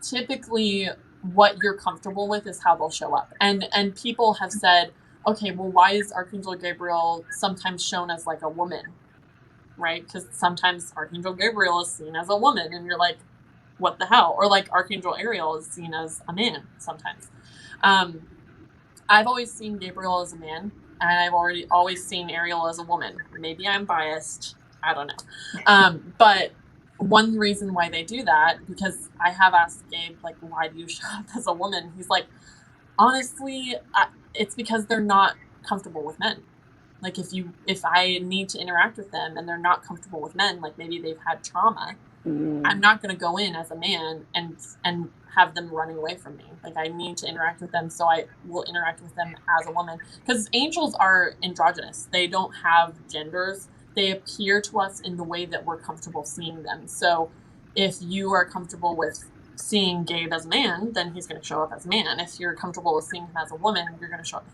typically what you're comfortable with is how they'll show up. And people have said, okay, well, why is Archangel Gabriel sometimes shown as like a woman, right? Because sometimes Archangel Gabriel is seen as a woman, and you're like, what the hell? Or like Archangel Ariel is seen as a man sometimes. I've always seen Gabriel as a man, and I've always seen Ariel as a woman. Maybe I'm biased. I don't know. But one reason why they do that, because I have asked Gabe, like, why do you show up as a woman? He's like, honestly, it's because they're not comfortable with men. Like, if I need to interact with them and they're not comfortable with men, like maybe they've had trauma, I'm not going to go in as a man and have them running away from me. Like, I need to interact with them, so I will interact with them as a woman. Because angels are androgynous. They don't have genders. They appear to us in the way that we're comfortable seeing them. So if you are comfortable with seeing Gabe as a man, then he's going to show up as a man. If you're comfortable with seeing him as a woman,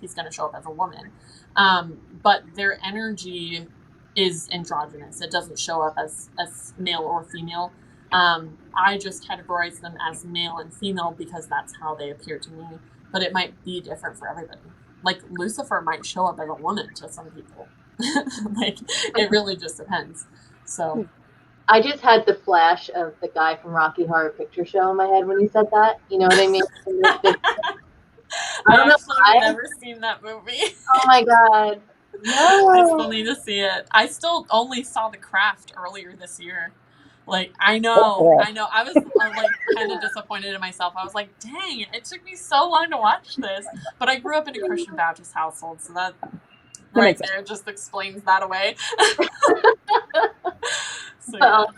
he's going to show up as a woman. But their energy is androgynous. It doesn't show up as male or female. I just categorize them as male and female because that's how they appear to me. But it might be different for everybody. Like, Lucifer might show up as a woman to some people. Like, it really just depends. So I just had the flash of the guy from Rocky Horror Picture Show in my head when you said that. You know what I mean? I actually have never seen that movie. Oh my god. No. I still need to see it. I still only saw The Craft earlier this year. Like, I know. I was like kind of disappointed in myself. I was like, dang, it took me so long to watch this. But I grew up in a Christian Baptist household, so that right there just explains that away. So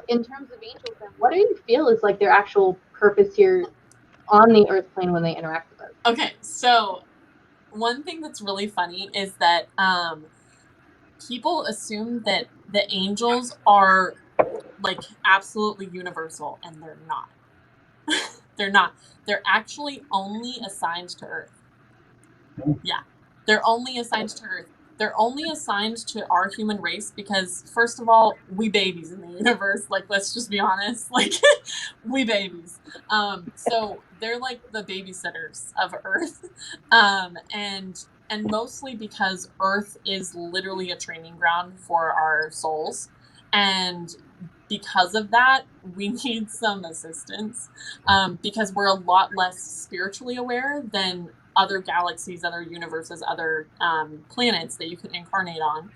in terms of angels, then, what do you feel is like their actual purpose here on the earth plane when they interact with us? Okay, so one thing that's really funny is that people assume that the angels are like absolutely universal, and they're not. They're not. They're actually only assigned to Earth. Yeah, they're only assigned to Earth. They're only assigned to our human race because, first of all, we babies in the universe. Like, let's just be honest. Like, we babies. So they're like the babysitters of Earth, and mostly because Earth is literally a training ground for our souls, and because of that, we need some assistance because we're a lot less spiritually aware than other galaxies, other universes, other planets that you can incarnate on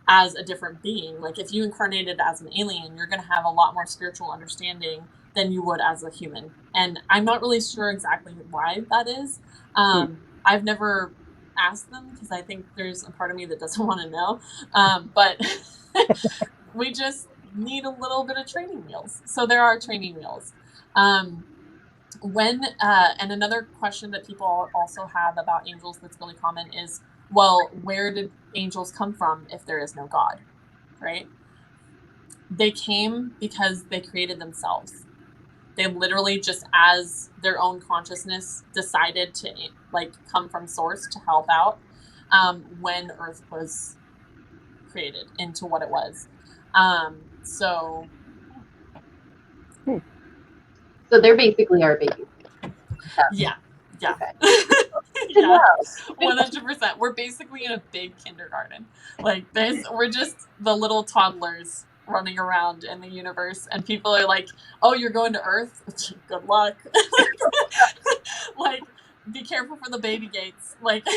as a different being. Like if you incarnated as an alien, you're going to have a lot more spiritual understanding than you would as a human. And I'm not really sure exactly why that is. I've never asked them because I think there's a part of me that doesn't want to know. But we just need a little bit of training wheels. So there are training wheels. And another question that people also have about angels that's really common is, well, where did angels come from if there is no God, right? They came because they created themselves. They literally just, as their own consciousness, decided to like come from source to help out when Earth was created into what it was. So they're basically our babies. Yeah. Okay. Yeah, 100%. We're basically in a big kindergarten. Like this, we're just the little toddlers running around in the universe, and people are like, "Oh, you're going to Earth? Good luck." Like, be careful for the baby gates. Like,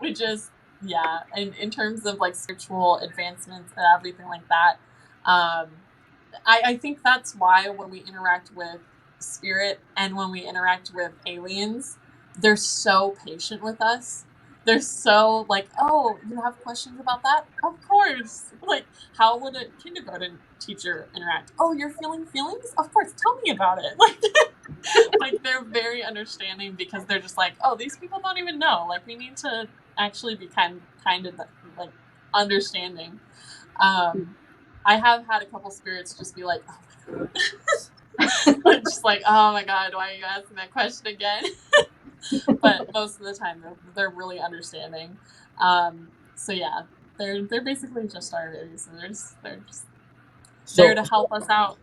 we just, yeah. And in terms of like spiritual advancements and everything like that, I think that's why when we interact with spirit and when we interact with aliens, they're so patient with us. They're so like, oh, you have questions about that? Of course. Like, how would a kindergarten teacher interact? Oh, you're feeling feelings? Of course, tell me about it. Like they're very understanding because they're just like, oh, these people don't even know. Like, we need to actually be kind of like understanding. I have had a couple spirits just be like, oh my God. Just like, oh my God, why are you asking that question again? But most of the time they're really understanding. So yeah, they're basically just our babies. So they're just there to help us out.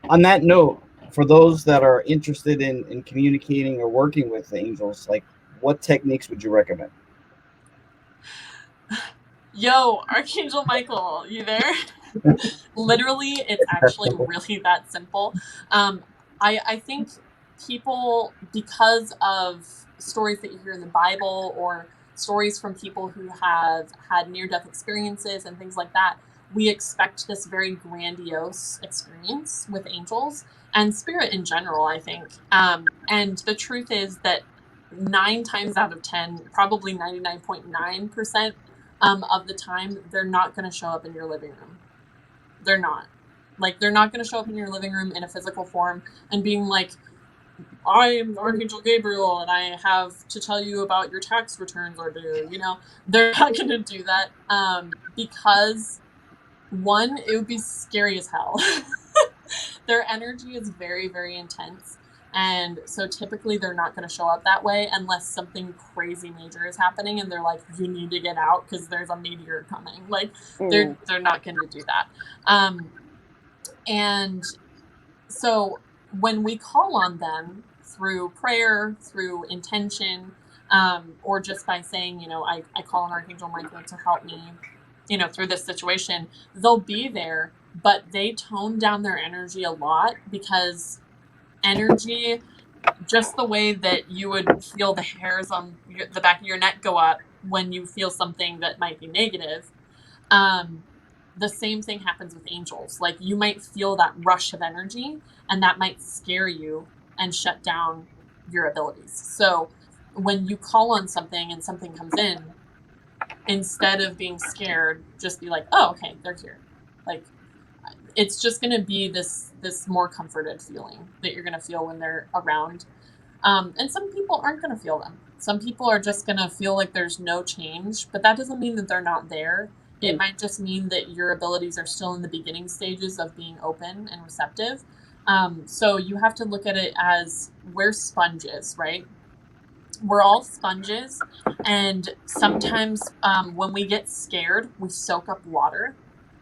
On that note, for those that are interested in communicating or working with the angels, like what techniques would you recommend? Yo, Archangel Michael, you there? Literally, it's actually really that simple. I think people, because of stories that you hear in the Bible or stories from people who have had near-death experiences and things like that, we expect this very grandiose experience with angels and spirit in general, I think. And the truth is that 9 times out of 10, probably 99.9% of the time, they're not going to show up in your living room. They're not. Like, they're not going to show up in your living room in a physical form and being like, I am Archangel Gabriel and I have to tell you about your tax returns are due. You know, they're not going to do that because, one, it would be scary as hell. Their energy is very, very intense. And so typically they're not going to show up that way unless something crazy major is happening and they're like, you need to get out because there's a meteor coming. Like, they're not going to do that. And so when we call on them through prayer, through intention, or just by saying, you know, I call on Archangel Michael to help me, you know, through this situation, they'll be there, but they tone down their energy a lot because energy, just the way that you would feel the hairs on the back of your neck go up when you feel something that might be negative, the same thing happens with angels. Like, you might feel that rush of energy and that might scare you and shut down your abilities. So when you call on something and something comes in, instead of being scared, just be like, oh, okay, they're here. Like, it's just going to be this more comforted feeling that you're going to feel when they're around. And some people aren't going to feel them. Some people are just going to feel like there's no change, but that doesn't mean that they're not there. It might just mean that your abilities are still in the beginning stages of being open and receptive. So you have to look at it as we're sponges, right? We're all sponges, and sometimes when we get scared, we soak up water.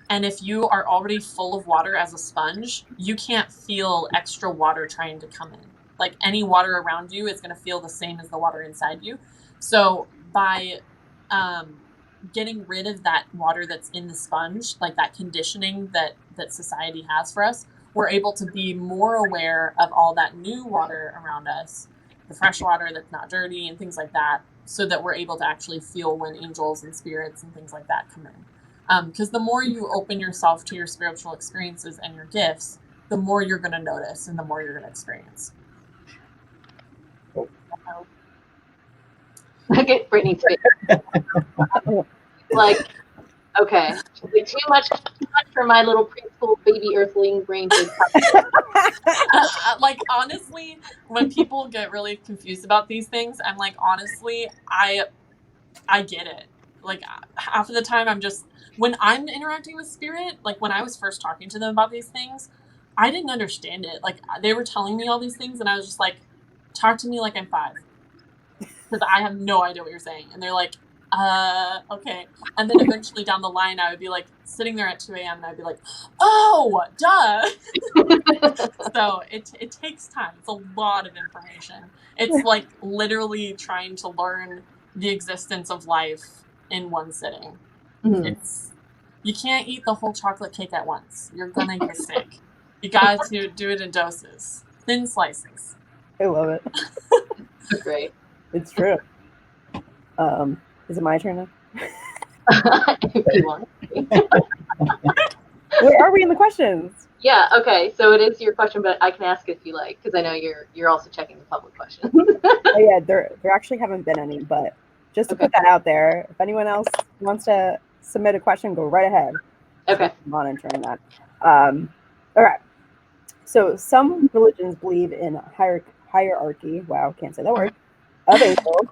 And if you are already full of water as a sponge, you can't feel extra water trying to come in. Like any water around you is going to feel the same as the water inside you. So by getting rid of that water that's in the sponge, like that conditioning that society has for us, we're able to be more aware of all that new water around us, the fresh water that's not dirty and things like that, so that we're able to actually feel when angels and spirits and things like that come in. Because the more you open yourself to your spiritual experiences and your gifts, the more you're going to notice and the more you're going to experience. I get Brittany's face. Like, okay, like too much for my little preschool baby earthling brain. Like, honestly, when people get really confused about these things, I'm like, honestly, I get it. Like, half of the time I'm just, when I'm interacting with spirit, like when I was first talking to them about these things, I didn't understand it. Like, they were telling me all these things and I was just like, talk to me like I'm 5. Because I have no idea what you're saying. And they're like, okay. And then eventually down the line, I would be like sitting there at 2 a.m. and I'd be like, oh, duh. So it takes time. It's a lot of information. It's like literally trying to learn the existence of life in one sitting. It's, you can't eat the whole chocolate cake at once. You're gonna get sick. You got to do it in doses, thin slices. I love it. Great. It's true. Is it my turn now? If you want. Where are we in the questions? Yeah, okay. So it is your question, but I can ask if you like, because I know you're also checking the public questions. Oh yeah, there actually haven't been any, but just to put that out there, if anyone else wants to submit a question, go right ahead. Okay. I'm monitoring that. All right. So some religions believe in hierarchy. Wow, can't say that word. Of angels,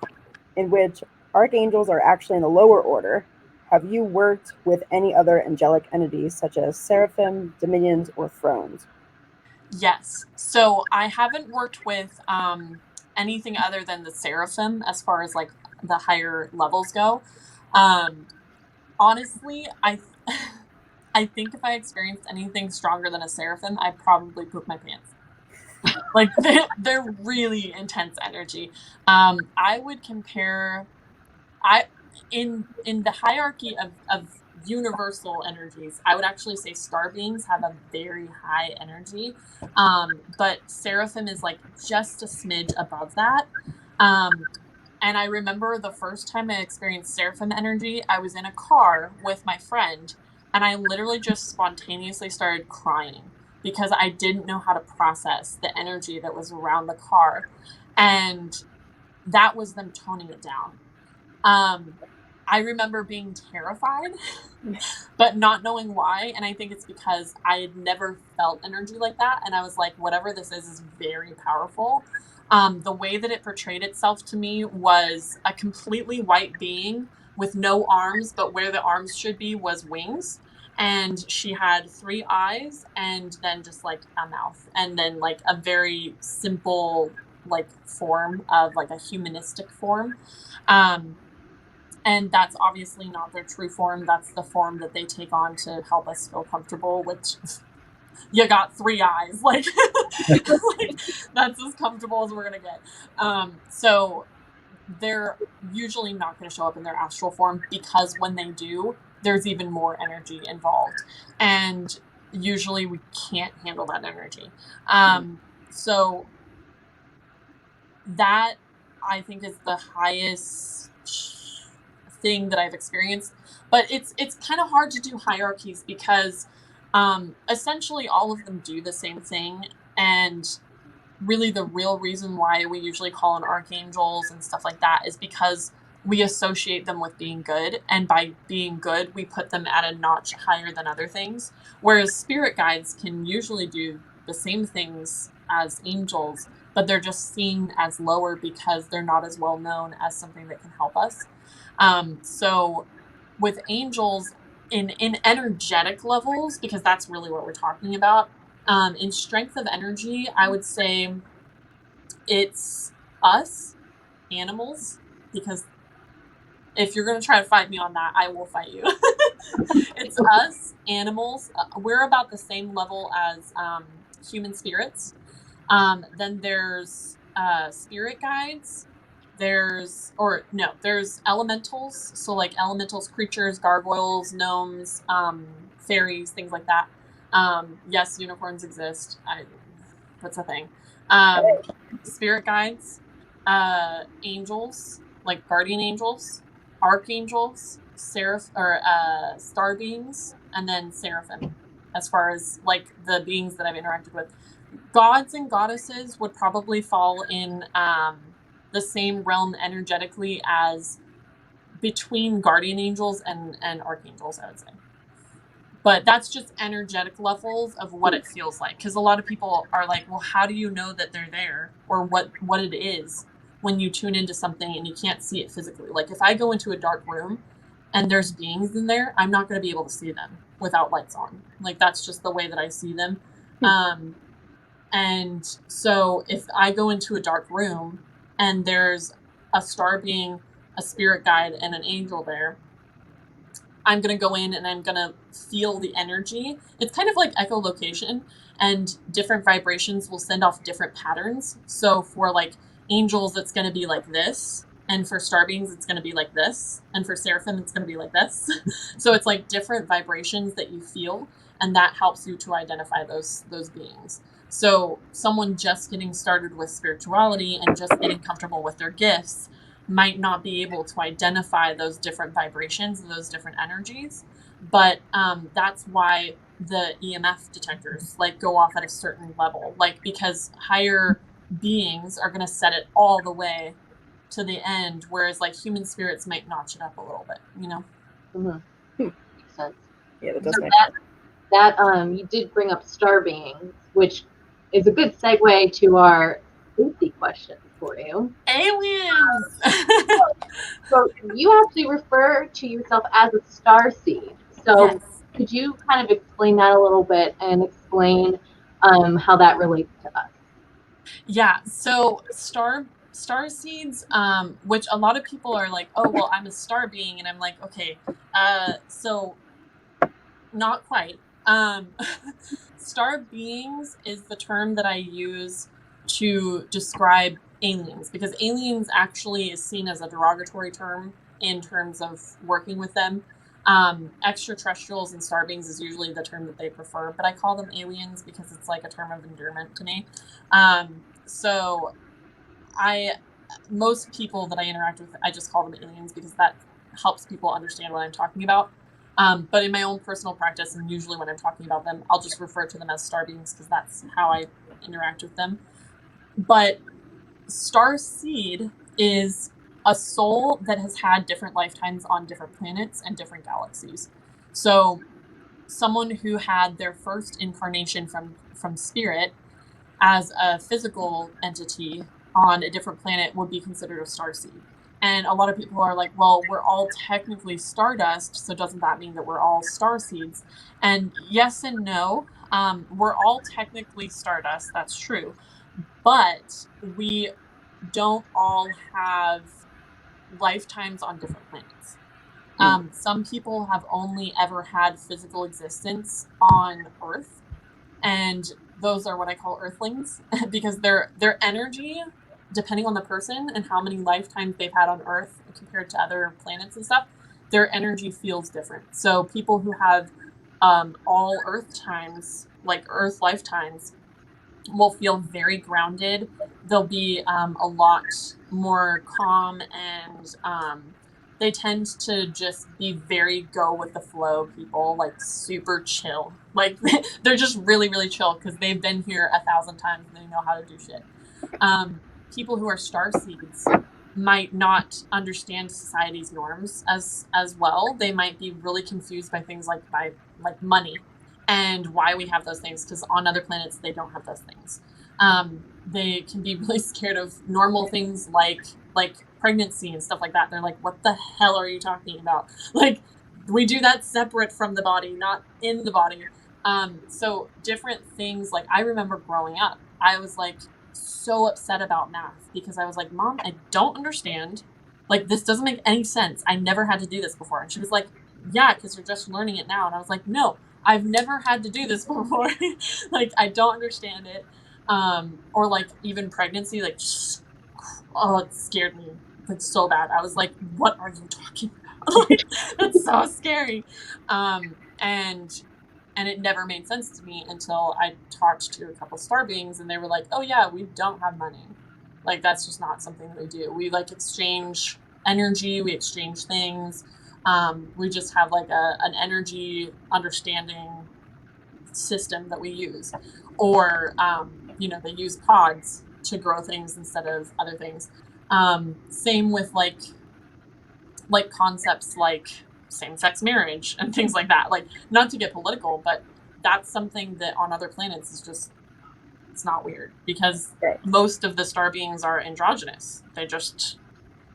in which archangels are actually in the lower order. Have you worked with any other angelic entities such as seraphim, dominions, or thrones? Yes. So I haven't worked with anything other than the seraphim as far as like the higher levels go. Honestly, I think if I experienced anything stronger than a seraphim, I'd probably poop my pants. Like they're really intense energy. I would compare in the hierarchy of universal energies, I would actually say star beings have a very high energy, but seraphim is like just a smidge above that. And I remember the first time I experienced seraphim energy, I was in a car with my friend, and I literally just spontaneously started crying because I didn't know how to process the energy that was around the car, and that was them toning it down. I remember being terrified, but not knowing why. And I think it's because I had never felt energy like that. And I was like, whatever this is very powerful. The way that it portrayed itself to me was a completely white being with no arms, but where the arms should be was wings. And she had 3 eyes and then just like a mouth and then like a very simple like form of like a humanistic form. And that's obviously not their true form. That's the form that they take on to help us feel comfortable, which you got 3 eyes. Like, like that's as comfortable as we're going to get. So they're usually not going to show up in their astral form because when they do, there's even more energy involved. And usually we can't handle that energy. So that I think is the highest thing that I've experienced, but it's kind of hard to do hierarchies because essentially all of them do the same thing, and really the real reason why we usually call on archangels and stuff like that is because we associate them with being good, and by being good we put them at a notch higher than other things, whereas spirit guides can usually do the same things as angels, but they're just seen as lower because they're not as well known as something that can help us. So with angels, in energetic levels, because that's really what we're talking about. In strength of energy, I would say it's us, animals, because if you're going to try to fight me on that, I will fight you. It's us, animals. We're about the same level as human spirits. Then there's spirit guides. There's elementals. So like elementals, creatures, gargoyles, gnomes, fairies, things like that. Yes, unicorns exist. That's a thing. Spirit guides, angels, like guardian angels, archangels, star beings, and then seraphim. As far as like the beings that I've interacted with, gods and goddesses would probably fall in the same realm energetically as between guardian angels and archangels, I would say. But that's just energetic levels of what it feels like. Because a lot of people are like, well, how do you know that they're there, or what it is when you tune into something and you can't see it physically? Like if I go into a dark room and there's beings in there, I'm not going to be able to see them without lights on. Like that's just the way that I see them. And so if I go into a dark room and there's a star being, a spirit guide, and an angel there, I'm going to go in and I'm going to feel the energy. It's kind of like echolocation, and different vibrations will send off different patterns. So for like angels, it's going to be like this. And for star beings, it's going to be like this. And for seraphim, it's going to be like this. So it's like different vibrations that you feel, and that helps you to identify those beings. So someone just getting started with spirituality and just getting comfortable with their gifts might not be able to identify those different vibrations, those different energies. But that's why the EMF detectors like go off at a certain level, like because higher beings are going to set it all the way to the end, whereas like human spirits might notch it up a little bit, you know? Mm-hmm. Makes sense. Yeah, that does so make that you did bring up star beings, which is a good segue to our safety question for you. Aliens! So you actually refer to yourself as a starseed. So Yes. could you kind of explain that a little bit and explain how that relates to us? Yeah, so starseeds, which a lot of people are like, oh, well, I'm a star being, and I'm like, okay, so not quite. Star beings is the term that I use to describe aliens, because aliens actually is seen as a derogatory term in terms of working with them. Extraterrestrials and star beings is usually the term that they prefer, but I call them aliens because it's like a term of endearment to me. So most people that I interact with, I just call them aliens because that helps people understand what I'm talking about. But in my own personal practice, and usually when I'm talking about them, I'll just refer to them as star beings because that's how I interact with them. But starseed is a soul that has had different lifetimes on different planets and different galaxies. So someone who had their first incarnation from spirit as a physical entity on a different planet would be considered a starseed. And a lot of people are like, well, we're all technically stardust, so doesn't that mean that we're all starseeds? And yes and no. We're all technically stardust, that's true. But we don't all have lifetimes on different planets. Some people have only ever had physical existence on Earth, and those are what I call Earthlings because their energy, depending on the person and how many lifetimes they've had on Earth compared to other planets and stuff, their energy feels different. So people who have all Earth times, like Earth lifetimes, will feel very grounded. They'll be a lot more calm, and they tend to just be very go with the flow people, like super chill. Like they're just really, really chill because they've been here 1,000 times and they know how to do shit. People who are starseeds might not understand society's norms as well. They might be really confused by things like money and why we have those things, because on other planets they don't have those things. They can be really scared of normal things like pregnancy and stuff like that. They're like, what the hell are you talking about? Like we do that separate from the body, not in the body. So different things, like I remember growing up, I was like so upset about math because I was like, Mom, I don't understand. Like, this doesn't make any sense. I never had to do this before. And she was like, yeah, because you're just learning it now. And I was like, no, I've never had to do this before. Like, I don't understand it. Or like even pregnancy, like, oh, it scared me like so bad. I was like, what are you talking about? Like, that's so scary. And it never made sense to me until I talked to a couple star beings, and they were like, oh yeah, we don't have money. Like, that's just not something that we do. We like exchange energy, we exchange things. We just have like an energy understanding system that we use. Or they use pods to grow things instead of other things. Same with like concepts like same-sex marriage and things like that. Like, not to get political, but that's something that on other planets is just, it's not weird, because most of the star beings are androgynous.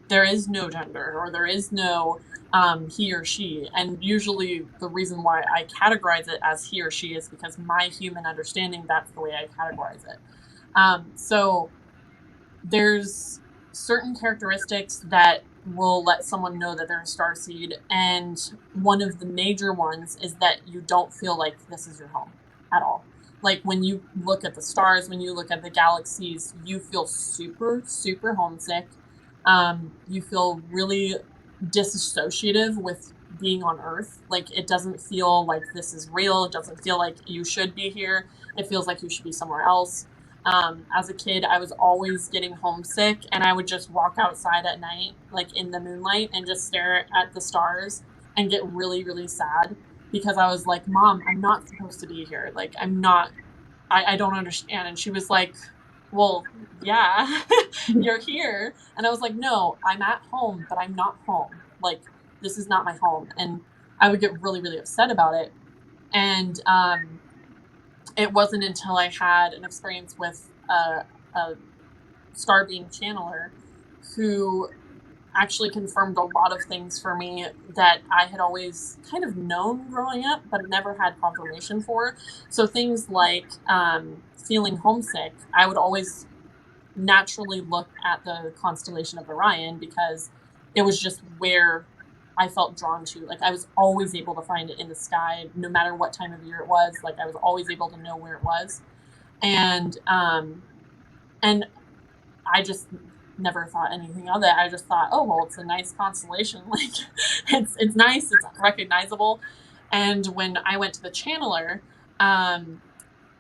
There is no gender, or there is no he or she. And usually the reason why I categorize it as he or she is because my human understanding, that's the way I categorize it. So there's certain characteristics that will let someone know that they're a starseed, and one of the major ones is that you don't feel like this is your home at all. Like, when you look at the stars, when you look at the galaxies, you feel super, super homesick. You feel really disassociative with being on Earth. Like, it doesn't feel like this is real. It doesn't feel like you should be here. It feels like you should be somewhere else. As a kid, I was always getting homesick, and I would just walk outside at night, like in the moonlight, and just stare at the stars and get really, really sad because I was like, Mom, I'm not supposed to be here. Like, I don't understand. And she was like, well, yeah, you're here. And I was like, no, I'm at home, but I'm not home. Like, this is not my home. And I would get really, really upset about it. And it wasn't until I had an experience with a star being channeler who actually confirmed a lot of things for me that I had always kind of known growing up, but never had confirmation for. So things like feeling homesick, I would always naturally look at the constellation of Orion because it was just where I felt drawn to. Like, I was always able to find it in the sky, no matter what time of year it was. Like, I was always able to know where it was. And I just never thought anything of it. I just thought, oh, well, it's a nice constellation. Like, it's nice, it's recognizable. And when I went to the channeler,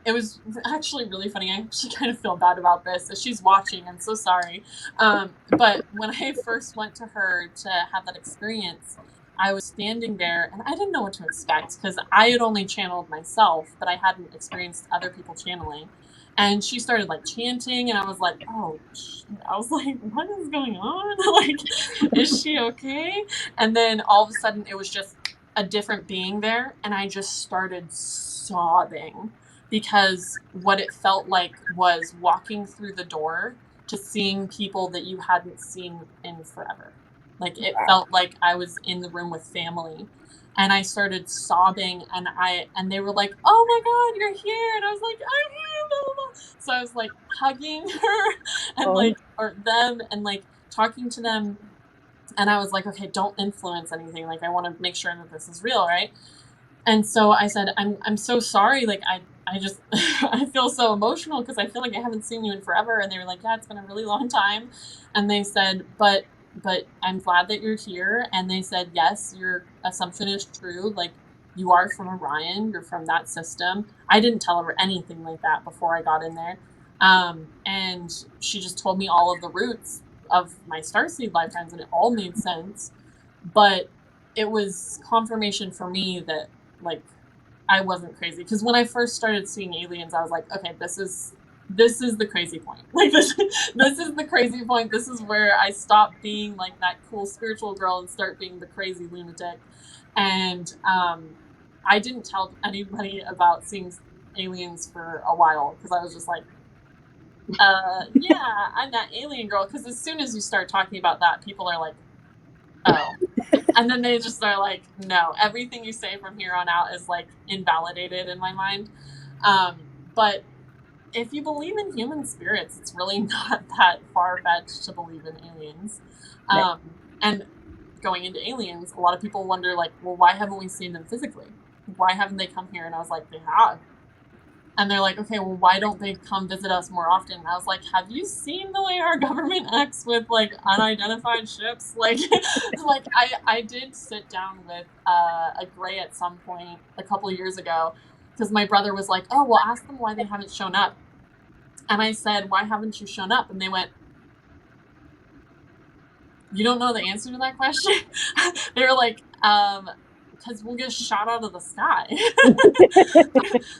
it was actually really funny. I actually kind of feel bad about this. If she's watching, I'm so sorry. But when I first went to her to have that experience, I was standing there and I didn't know what to expect because I had only channeled myself, but I hadn't experienced other people channeling. And she started like chanting, and I was like, oh, shit. I was like, what is going on? Like, is she okay? And then all of a sudden it was just a different being there, and I just started sobbing because what it felt like was walking through the door to seeing people that you hadn't seen in forever. Like, it felt like I was in the room with family. And I started sobbing, and they were like, oh my God, you're here. And I was like, I'm here, blah, blah, blah. So I was like hugging her and or them, and like talking to them. And I was like, okay, don't influence anything. Like, I want to make sure that this is real, right? And so I said, I'm so sorry. Like, I just, I feel so emotional because I feel like I haven't seen you in forever. And they were like, yeah, it's been a really long time. And they said, but I'm glad that you're here. And they said, yes, your assumption is true. Like, you are from Orion. You're from that system. I didn't tell her anything like that before I got in there. And she just told me all of the roots of my starseed lifetimes, and it all made sense. But it was confirmation for me that, like, I wasn't crazy. Because when I first started seeing aliens, I was like, okay, this is the crazy point. Like, this is the crazy point. This is where I stop being like that cool spiritual girl and start being the crazy lunatic. And I didn't tell anybody about seeing aliens for a while because I was just like, yeah, I'm that alien girl. Because as soon as you start talking about that, people are like, oh, And then they just are like, no, everything you say from here on out is like invalidated in my mind. But if you believe in human spirits, it's really not that far-fetched to believe in aliens. And going into aliens, a lot of people wonder, like, well, why haven't we seen them physically? Why haven't they come here? And I was like, they have. And they're like, okay, well, why don't they come visit us more often? And I was like, have you seen the way our government acts with, like, unidentified ships? Like, like I did sit down with a Gray at some point a couple of years ago, because my brother was like, oh, well, ask them why they haven't shown up. And I said, why haven't you shown up? And they went, you don't know the answer to that question? They were like, because we'll get shot out of the sky.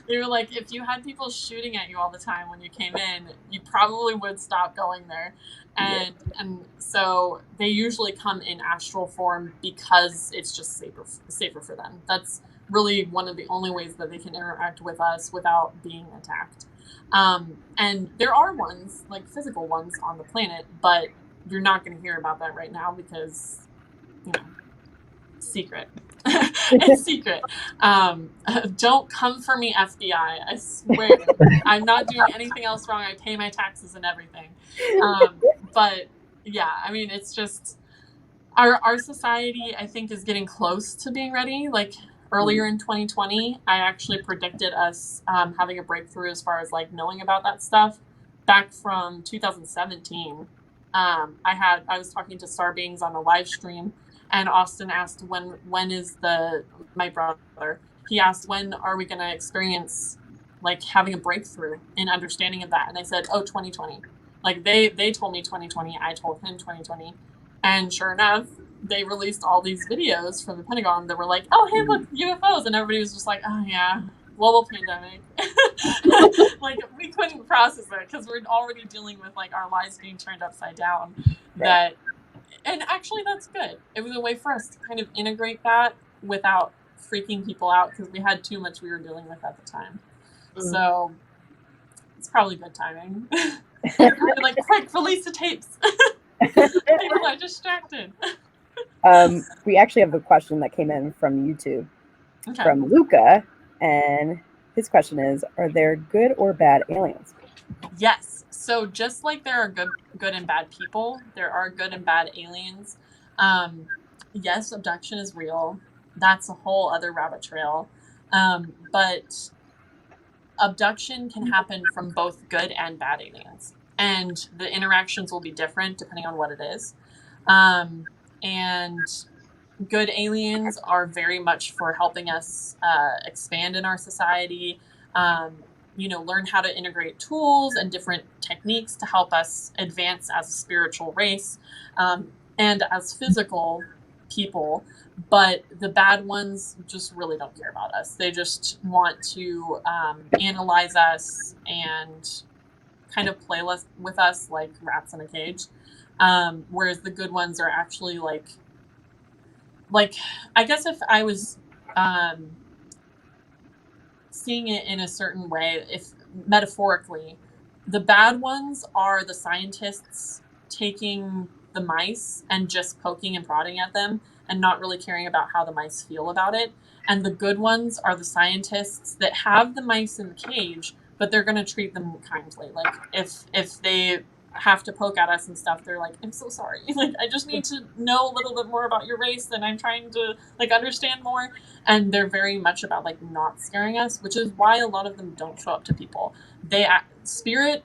They were like, if you had people shooting at you all the time when you came in, you probably would stop going there. And so they usually come in astral form because it's just safer for them. That's really one of the only ways that they can interact with us without being attacked. And there are ones, like physical ones on the planet, but you're not going to hear about that right now because, you know, secret. It's secret. Don't come for me, FBI. I swear. I'm not doing anything else wrong. I pay my taxes and everything. But yeah, I mean, it's just our society, I think, is getting close to being ready. Like earlier in 2020, I actually predicted us having a breakthrough as far as like knowing about that stuff. Back from 2017, I was talking to Star Beings on a live stream, and Austin asked when is my brother, he asked, when are we going to experience like having a breakthrough in understanding of that? And I said, 2020. Like they told me 2020, I told him 2020. And sure enough, they released all these videos from the Pentagon that were like, oh, hey, look, UFOs. And everybody was just like, oh, yeah, global pandemic. Like, we couldn't process it because we're already dealing with, like, our lives being turned upside down. Right. And actually, that's good. It was a way for us to kind of integrate that without freaking people out because we had too much we were dealing with at the time. So it's probably good timing. Like, quick, release the tapes. People are distracted. We actually have a question that came in from YouTube from Luca, and his question is, are there good or bad aliens? Yes. So just like there are good and bad people, there are good and bad aliens. Yes, abduction is real. That's a whole other rabbit trail. But abduction can happen from both good and bad aliens. And the interactions will be different depending on what it is. And good aliens are very much for helping us expand in our society, learn how to integrate tools and different techniques to help us advance as a spiritual race and as physical people. But the bad ones just really don't care about us. They just want to analyze us and kind of play with us like rats in a cage. Whereas the good ones are actually like I guess if I was seeing it in a certain way, if metaphorically, the bad ones are the scientists taking the mice and just poking and prodding at them and not really caring about how the mice feel about it. And the good ones are the scientists that have the mice in the cage, but they're going to treat them kindly. Like if they have to poke at us and stuff, they're like, I'm so sorry. Like, I just need to know a little bit more about your race, and I'm trying to like understand more. And they're very much about like not scaring us, which is why a lot of them don't show up to people. Spirit,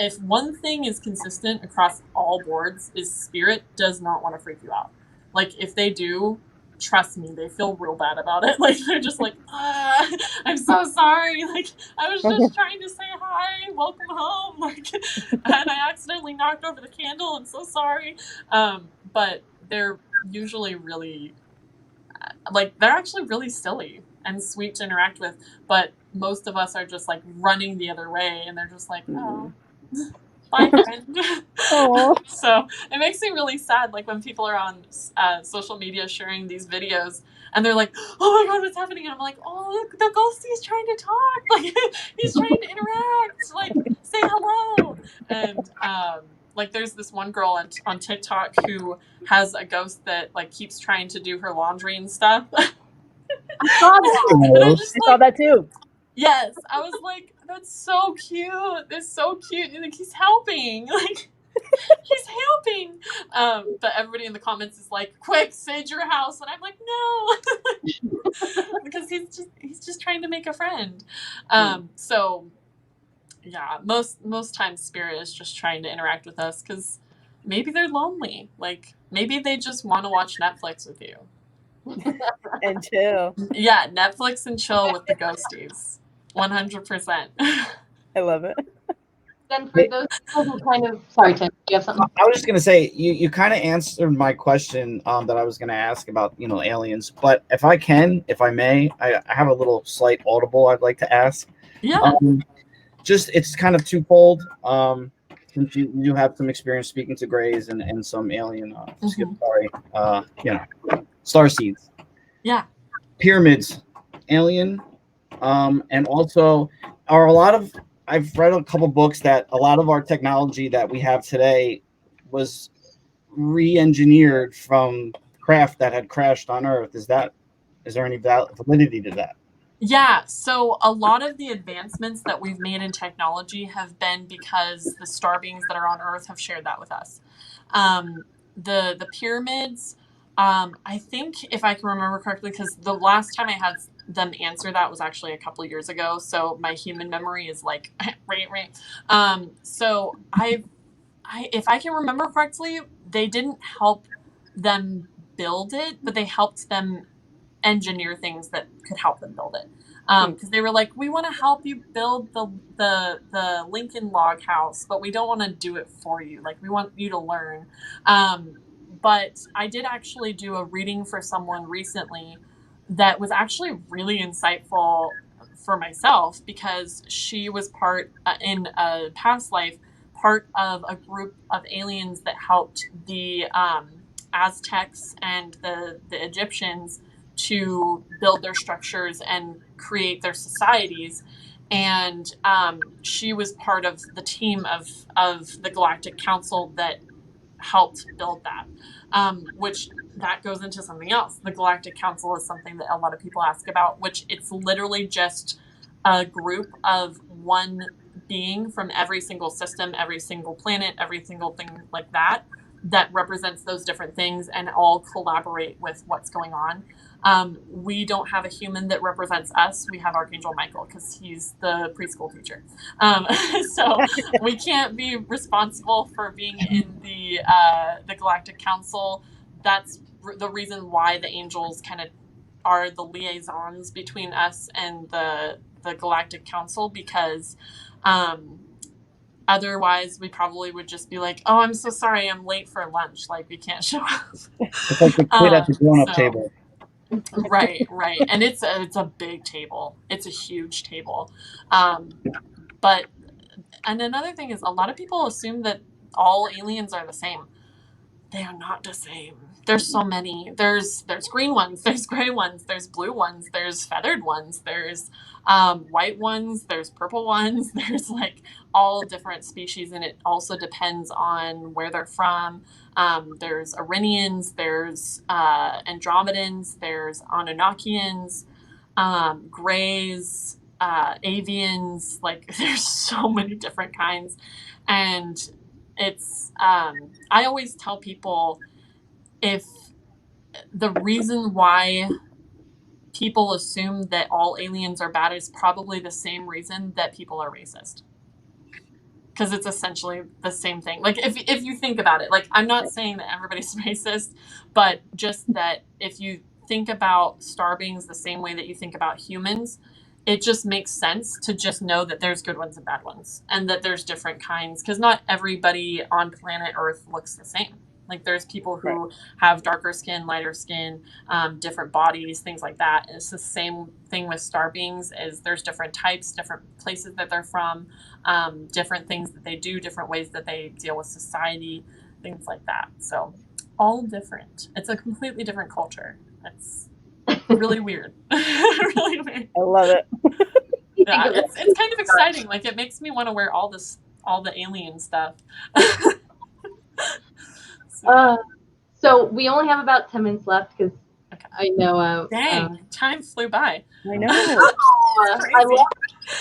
if one thing is consistent across all boards, is spirit does not want to freak you out. Like, if they do, trust me, they feel real bad about it. Like, they're just like, I'm so sorry. Like, I was just trying to say hi, welcome home. Like, and I accidentally knocked over the candle. I'm so sorry. But they're usually really, they're actually really silly and sweet to interact with. But most of us are just like running the other way, and they're just like, oh. Bye, friend. So it makes me really sad, like when people are on social media sharing these videos and they're like, oh my god, what's happening? And I'm like, oh, look, the ghostie's trying to talk, like he's trying to interact, like say hello. And like there's this one girl on TikTok who has a ghost that like keeps trying to do her laundry and stuff. I saw that. And I'm just I saw that too. yes, I was like, that's so cute. That's so cute. And like he's helping. Like he's helping. But everybody in the comments is like, quick, sage your house. And I'm like, no. Because he's just trying to make a friend. So yeah, most times spirit is just trying to interact with us because maybe they're lonely. Like maybe they just want to watch Netflix with you. And chill. Yeah, Netflix and chill with the ghosties. 100%. I love it. Then for those people who kind of, sorry, Tim, do you have something? I was just gonna say you kind of answered my question that I was gonna ask about aliens, but if I may, I have a little slight audible I'd like to ask. Yeah. Just it's kind of twofold. Since you have some experience speaking to Greys and some alien, Starseeds. Yeah. Pyramids, alien, and also are a lot of. I've read a couple books that a lot of our technology that we have today was re-engineered from craft that had crashed on Earth. Is there any validity to that? Yeah, so a lot of the advancements that we've made in technology have been because the star beings that are on Earth have shared that with us. The pyramids, I think if I can remember correctly, because the last time I had them answer that was actually a couple of years ago, so my human memory is like right. So if I can remember correctly, they didn't help them build it, but they helped them engineer things that could help them build it. Because they were like, we want to help you build the Lincoln log house, but we don't want to do it for you. Like we want you to learn. But I did actually do a reading for someone recently that was actually really insightful for myself because she was part in a past life, part of a group of aliens that helped the Aztecs and the Egyptians to build their structures and create their societies. And she was part of the team of the Galactic Council that helped build that, which that goes into something else. The Galactic Council is something that a lot of people ask about, which it's literally just a group of one being from every single system, every single planet, every single thing like that, that represents those different things and all collaborate with what's going on. We don't have a human that represents us. We have Archangel Michael because he's the preschool teacher. So we can't be responsible for being in the Galactic Council. That's the reason why the angels kind of are the liaisons between us and the Galactic Council, because otherwise we probably would just be like, oh, I'm so sorry, I'm late for lunch. Like we can't show up. It's like the kid at the grown-up table. Right. And it's a big table. It's a huge table. But another thing is a lot of people assume that all aliens are the same. They are not the same. There's so many. There's green ones, there's gray ones, there's blue ones, there's feathered ones, there's white ones, there's purple ones, there's like all different species, and it also depends on where they're from. There's Iranians, there's Andromedans, there's Anunnakians, Greys, Avians, like there's so many different kinds. And it's I always tell people, if the reason why people assume that all aliens are bad is probably the same reason that people are racist, because it's essentially the same thing. Like if you think about it, like I'm not saying that everybody's racist, but just that if you think about star beings the same way that you think about humans, it just makes sense to just know that there's good ones and bad ones, and that there's different kinds, because not everybody on planet Earth looks the same. Like there's people who have darker skin, lighter skin, different bodies, things like that. And it's the same thing with star beings, is there's different types, different places that they're from, different things that they do, different ways that they deal with society, things like that. So all different. It's a completely different culture. It's really weird. Really weird. I love it. Yeah, it's kind of exciting. Like it makes me want to wear all the alien stuff. So we only have about 10 minutes left because Okay. I know. Dang, time flew by. I know.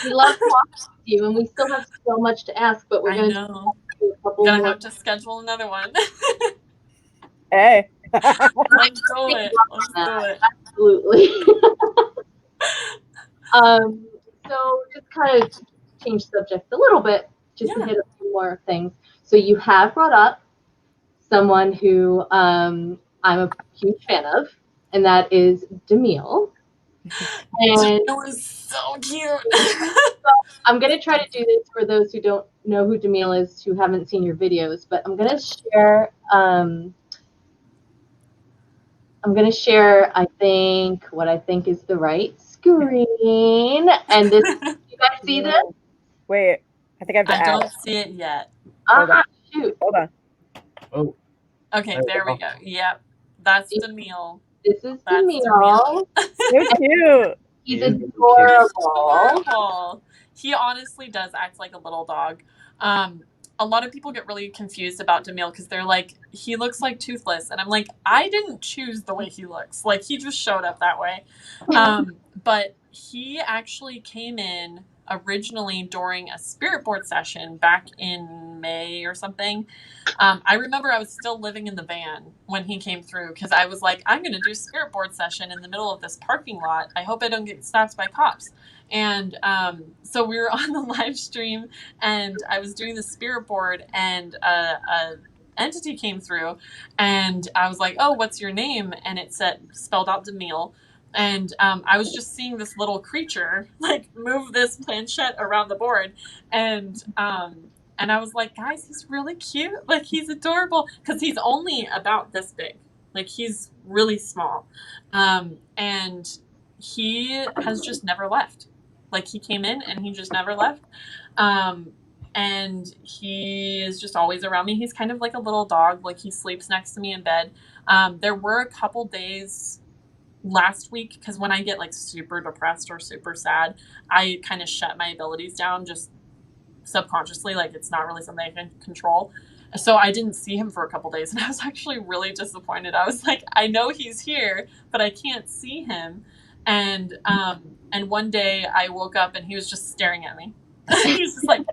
We love talking to you, and we still have so much to ask, but we're going to do a couple Gonna more. have to schedule another one. Hey. Let's do it. Let's do it. Absolutely. So just kind of change subject a little bit, just to hit a few more things. So you have brought up someone who I'm a huge fan of, and that is Demille. And It was so cute. So I'm going to try to do this for those who don't know who Demille is, who haven't seen your videos, but I'm going to share, I think, what I think is the right screen. And this, you guys see this? Wait, I think I have to I add don't it. see it yet. Shoot. Hold on. Oh. Okay, there we go. Yep. That's Demille. This is Demille. So cute. He's adorable. Adorable. He honestly does act like a little dog. A lot of people get really confused about Demille because they're like, he looks like Toothless. And I'm like, I didn't choose the way he looks. Like, he just showed up that way. But he actually came in originally during a spirit board session back in May or something. I remember I was still living in the van when he came through because I was like, I'm going to do spirit board session in the middle of this parking lot. I hope I don't get stopped by cops. And so we were on the live stream and I was doing the spirit board and a entity came through and I was like, oh, what's your name? And it said, spelled out Demille. And I was just seeing this little creature like move this planchette around the board. And I was like, guys, he's really cute. Like, he's adorable because he's only about this big. Like, he's really small. And he has just never left. Like, he came in and he just never left. And he is just always around me. He's kind of like a little dog. Like, he sleeps next to me in bed. There were a couple days last week because when I get like super depressed or super sad, I kind of shut my abilities down just subconsciously. Like, it's not really something I can control. So I didn't see him for a couple days and I was actually really disappointed. I was like, I know he's here, but I can't see him. And one day I woke up and he was just staring at me. He was just like,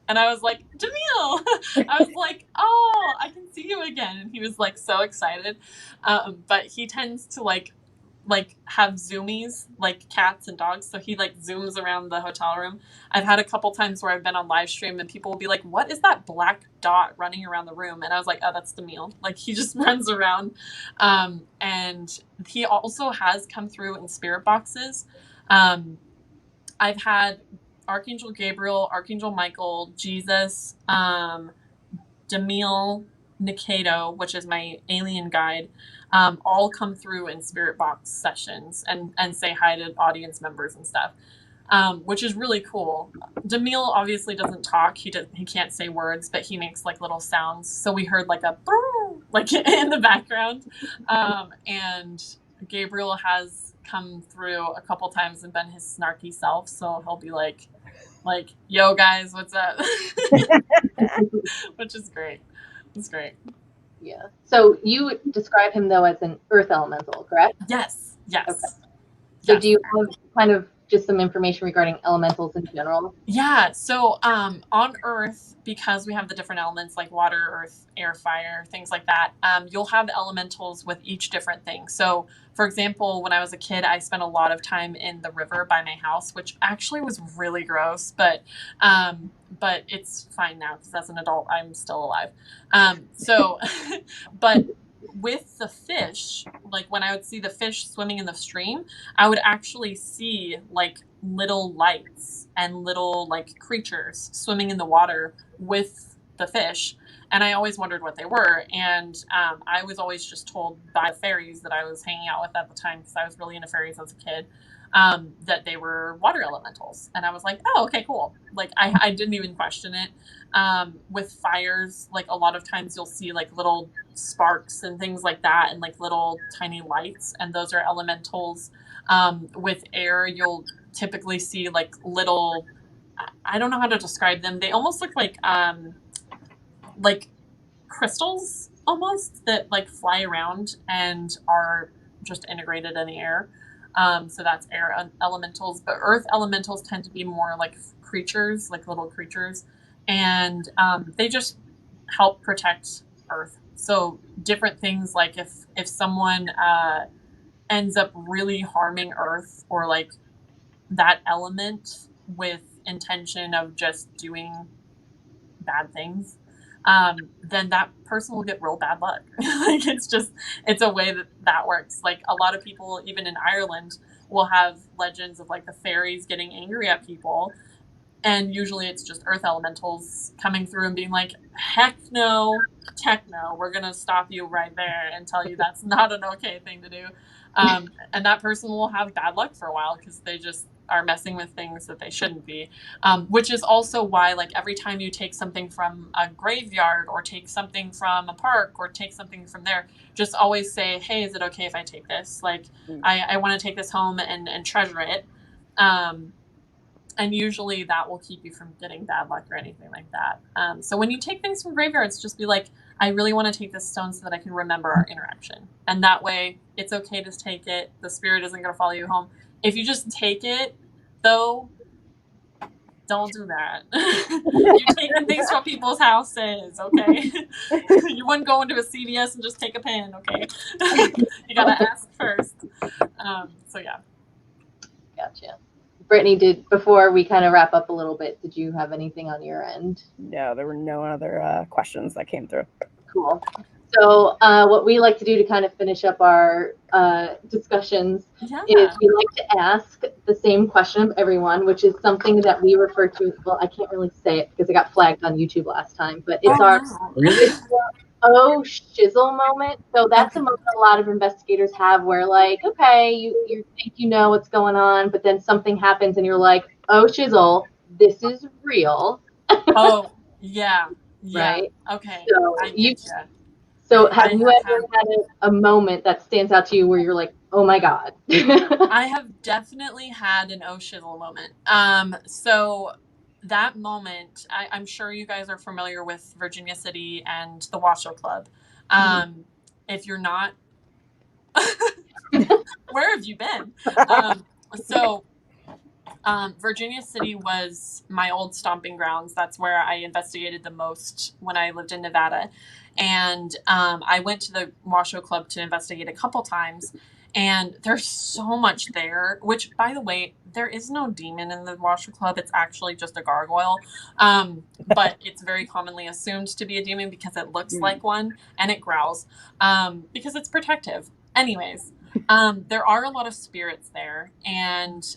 and I was like, Demille. I was like, oh, I can see you again. And he was like so excited. But he tends to like have zoomies like cats and dogs, so he like zooms around the hotel room. I've had a couple times where I've been on live stream and people will be like, what is that black dot running around the room? And I was like, oh, that's Demille. Like, he just runs around. And he also has come through in spirit boxes. I've had Archangel Gabriel, Archangel Michael, Jesus, Demille, Nikado, which is my alien guide, all come through in spirit box sessions and say hi to audience members and stuff, which is really cool. Demille obviously doesn't talk. He can't say words, but he makes like little sounds. So we heard like a like in the background. And Gabriel has come through a couple times and been his snarky self. So he'll be like, yo guys, what's up? Which is great. It's great. Yeah. So you describe him though as an earth elemental, correct? Yes. Yes. Okay. So yes. Do you have kind of just some information regarding elementals in general? Yeah. So on Earth, because we have the different elements like water, earth, air, fire, things like that, you'll have elementals with each different thing. So for example, when I was a kid, I spent a lot of time in the river by my house, which actually was really gross, but it's fine now because as an adult, I'm still alive. But with the fish, like when I would see the fish swimming in the stream, I would actually see like little lights and little like creatures swimming in the water with the fish. And I always wondered what they were. And I was always just told by fairies that I was hanging out with at the time, because I was really into fairies as a kid, that they were water elementals. And I was like, oh, okay, cool. Like I didn't even question it. With fires, like a lot of times you'll see like little sparks and things like that, and like little tiny lights, and those are elementals. With air, you'll typically see like little, I don't know how to describe them. They almost look like crystals almost that like fly around and are just integrated in the air. So that's air elementals, but earth elementals tend to be more like creatures, like little creatures, and they just help protect Earth. So different things like if someone ends up really harming Earth or like that element with intention of just doing bad things, then that person will get real bad luck. Like it's a way that works. Like a lot of people, even in Ireland, will have legends of like the fairies getting angry at people. And usually it's just earth elementals coming through and being like, heck no, techno, we're going to stop you right there and tell you that's not an okay thing to do. And that person will have bad luck for a while because they just are messing with things that they shouldn't be. Which is also why, like, every time you take something from a graveyard or take something from a park or take something from there, just always say, hey, is it okay if I take this? Like, I want to take this home and treasure it. And usually that will keep you from getting bad luck or anything like that. So when you take things from graveyards, just be like, I really want to take this stone so that I can remember our interaction. And that way it's okay to take it. The spirit isn't going to follow you home. If you just take it, though, don't do that. You're taking things from people's houses, okay? You wouldn't go into a CVS and just take a pen, okay? You got to ask first. So, yeah. Gotcha. Brittany, before we kind of wrap up a little bit, did you have anything on your end? No, there were no other questions that came through. Cool. So what we like to do to kind of finish up our discussions is we like to ask the same question of everyone, which is something that we refer to, well, I can't really say it because it got flagged on YouTube last time, but it's shizzle moment. So that's a moment a lot of investigators have where, like, okay, you think you know what's going on, but then something happens and you're like, oh shizzle, this is real. Oh, yeah. Right? Okay. So have you ever had a moment that stands out to you where you're like, oh my God? I have definitely had an oh shizzle moment. So that moment, I'm sure you guys are familiar with Virginia City and the Washoe Club. If you're not, where have you been? Virginia City was my old stomping grounds. That's where I investigated the most when I lived in Nevada. And I went to the Washoe Club to investigate a couple times. And there's so much there, which, by the way, there is no demon in the Washoe Club. It's actually just a gargoyle. But it's very commonly assumed to be a demon because it looks like one and it growls because it's protective. Anyways, there are a lot of spirits there. And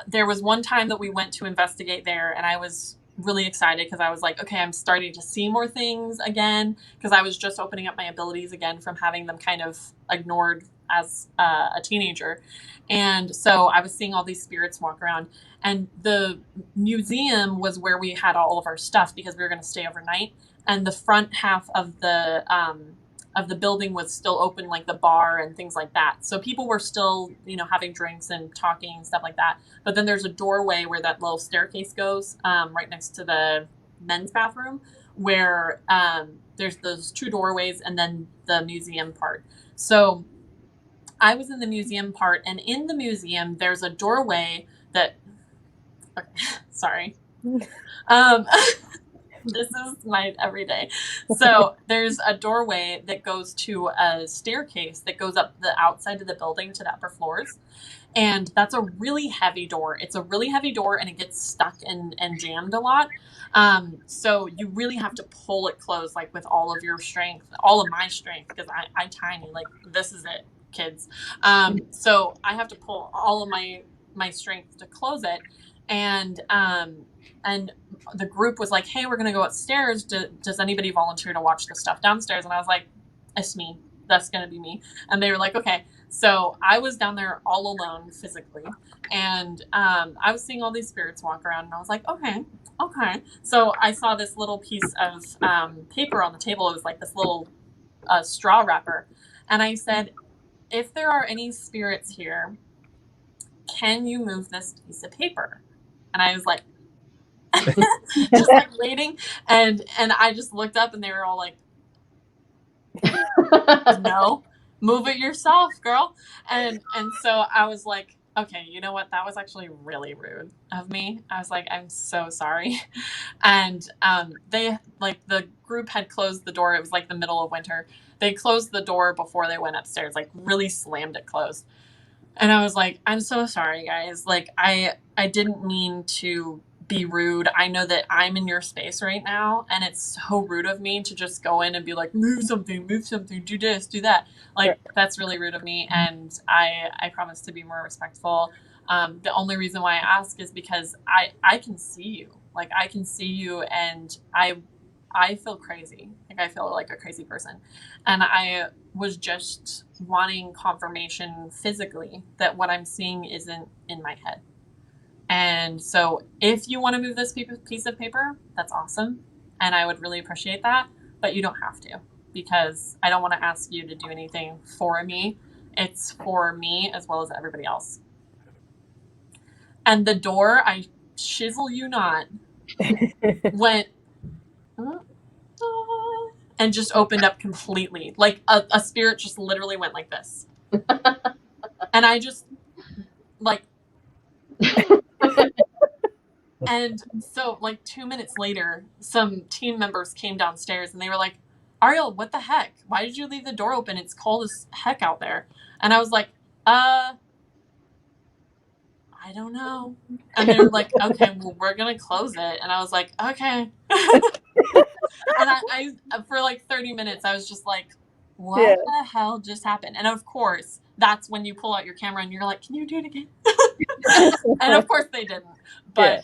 there was one time that we went to investigate there and I was really excited because I was like, okay, I'm starting to see more things again because I was just opening up my abilities again from having them kind of ignored as a teenager. And so I was seeing all these spirits walk around, and the museum was where we had all of our stuff because we were going to stay overnight, and the front half of the building was still open, like the bar and things like that. So people were still, having drinks and talking and stuff like that. But then there's a doorway where that little staircase goes, right next to the men's bathroom, where there's those two doorways and then the museum part. So I was in the museum part, and in the museum, there's a doorway that, okay, sorry. This is my everyday. So there's a doorway that goes to a staircase that goes up the outside of the building to the upper floors. And that's a really heavy door. It's a really heavy door, and it gets stuck and jammed a lot. So you really have to pull it closed, like with all of your strength, all of my strength, because I'm tiny. Like, this is it, kids. So I have to pull all of my strength to close it. And the group was like, hey, we're going to go upstairs. Does anybody volunteer to watch the stuff downstairs? And I was like, it's me. That's going to be me. And they were like, okay. So I was down there all alone physically. And I was seeing all these spirits walk around. And I was like, okay. So I saw this little piece of paper on the table. It was like this little straw wrapper. And I said, if there are any spirits here, can you move this piece of paper? And I was like, just like waiting, and I just looked up, and they were all like, No, move it yourself, girl. And so I was like, okay, you know what? That was actually really rude of me. I was like, I'm so sorry. And they, like, the group had closed the door. It was like the middle of winter. They closed the door before they went upstairs, like really slammed it closed. And I was like, I'm so sorry, guys. Like, I didn't mean to be rude. I know that I'm in your space right now, and it's so rude of me to just go in and be like, move something, do this, do that. Like, that's really rude of me, and I promise to be more respectful. The only reason why I ask is because I can see you. Like, I can see you, and I feel crazy. Like, I feel like a crazy person. And I was just wanting confirmation physically that what I'm seeing isn't in my head. And so if you want to move this piece of paper, that's awesome. And I would really appreciate that. But you don't have to, because I don't want to ask you to do anything for me. It's for me as well as everybody else. And the door, I shizzle you not, went and just opened up completely. Like a spirit just literally went like this. And I just, like, and so like 2 minutes later, some team members came downstairs and they were like, Ariel, what the heck? Why did you leave the door open? It's cold as heck out there. And I was like, I don't know. And they were like, okay, well, we're going to close it. And I was like, okay. And I for like 30 minutes, I was just like, what the hell just happened? And of course, that's when you pull out your camera and you're like, can you do it again? And of course they didn't. But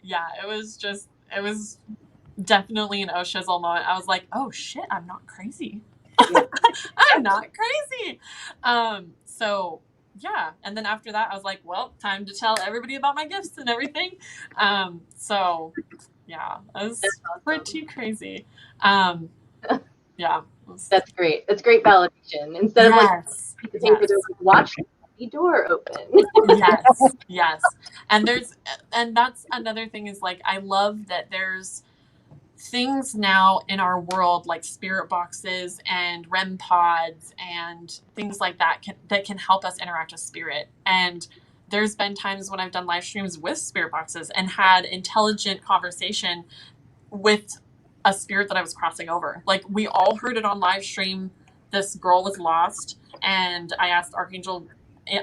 yeah, it was definitely an oh shizzle moment. I was like, oh shit, I'm not crazy. I'm not crazy. So yeah, and then after that I was like, well, time to tell everybody about my gifts and everything. So yeah, it was pretty crazy. Yeah. That's great. That's great validation. Instead of like the paper, they're like, watch the door open. Yes. And that's another thing is, like, I love that there's things now in our world like spirit boxes and REM pods and things like that that can help us interact with spirit. And there's been times when I've done live streams with spirit boxes and had intelligent conversation with a spirit that I was crossing over. Like, we all heard it on live stream. This girl was lost, and I asked Archangel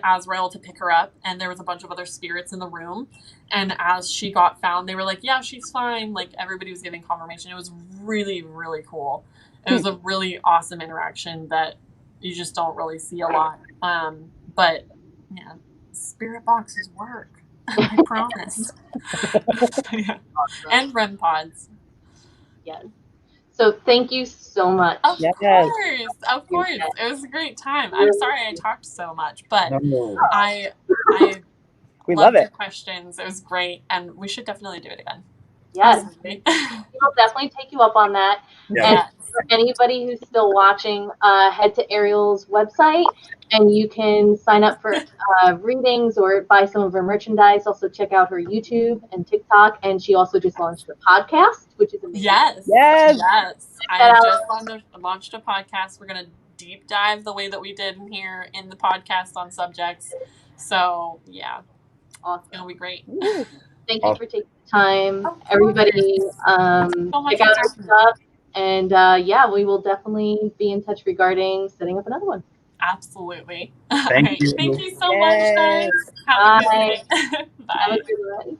Azrael to pick her up, and there was a bunch of other spirits in the room. And as she got found, they were like, yeah, she's fine. Like, everybody was giving confirmation. It was really, really cool. It was a really awesome interaction that you just don't really see a lot. But yeah, spirit boxes work. I promise. Yeah. Awesome. And REM pods. Yes. So thank you so much. Of course. It was a great time. I'm sorry I talked so much, but I we loved love your questions. It was great, and we should definitely do it again. Yes. We'll definitely take you up on that. And for anybody who's still watching, head to Ariel's website and you can sign up for readings or buy some of her merchandise. Also check out her YouTube and TikTok. And she also just launched a podcast, which is amazing. Yes. I just launched a podcast. We're going to deep dive the way that we did in here in the podcast on subjects. So yeah, awesome. It's going to be great. Thank you for taking the time. Everybody, check out our stuff. And yeah, we will definitely be in touch regarding setting up another one. Absolutely. Thank you. Thank you so much, guys. Have a good night. Bye. Have a good one.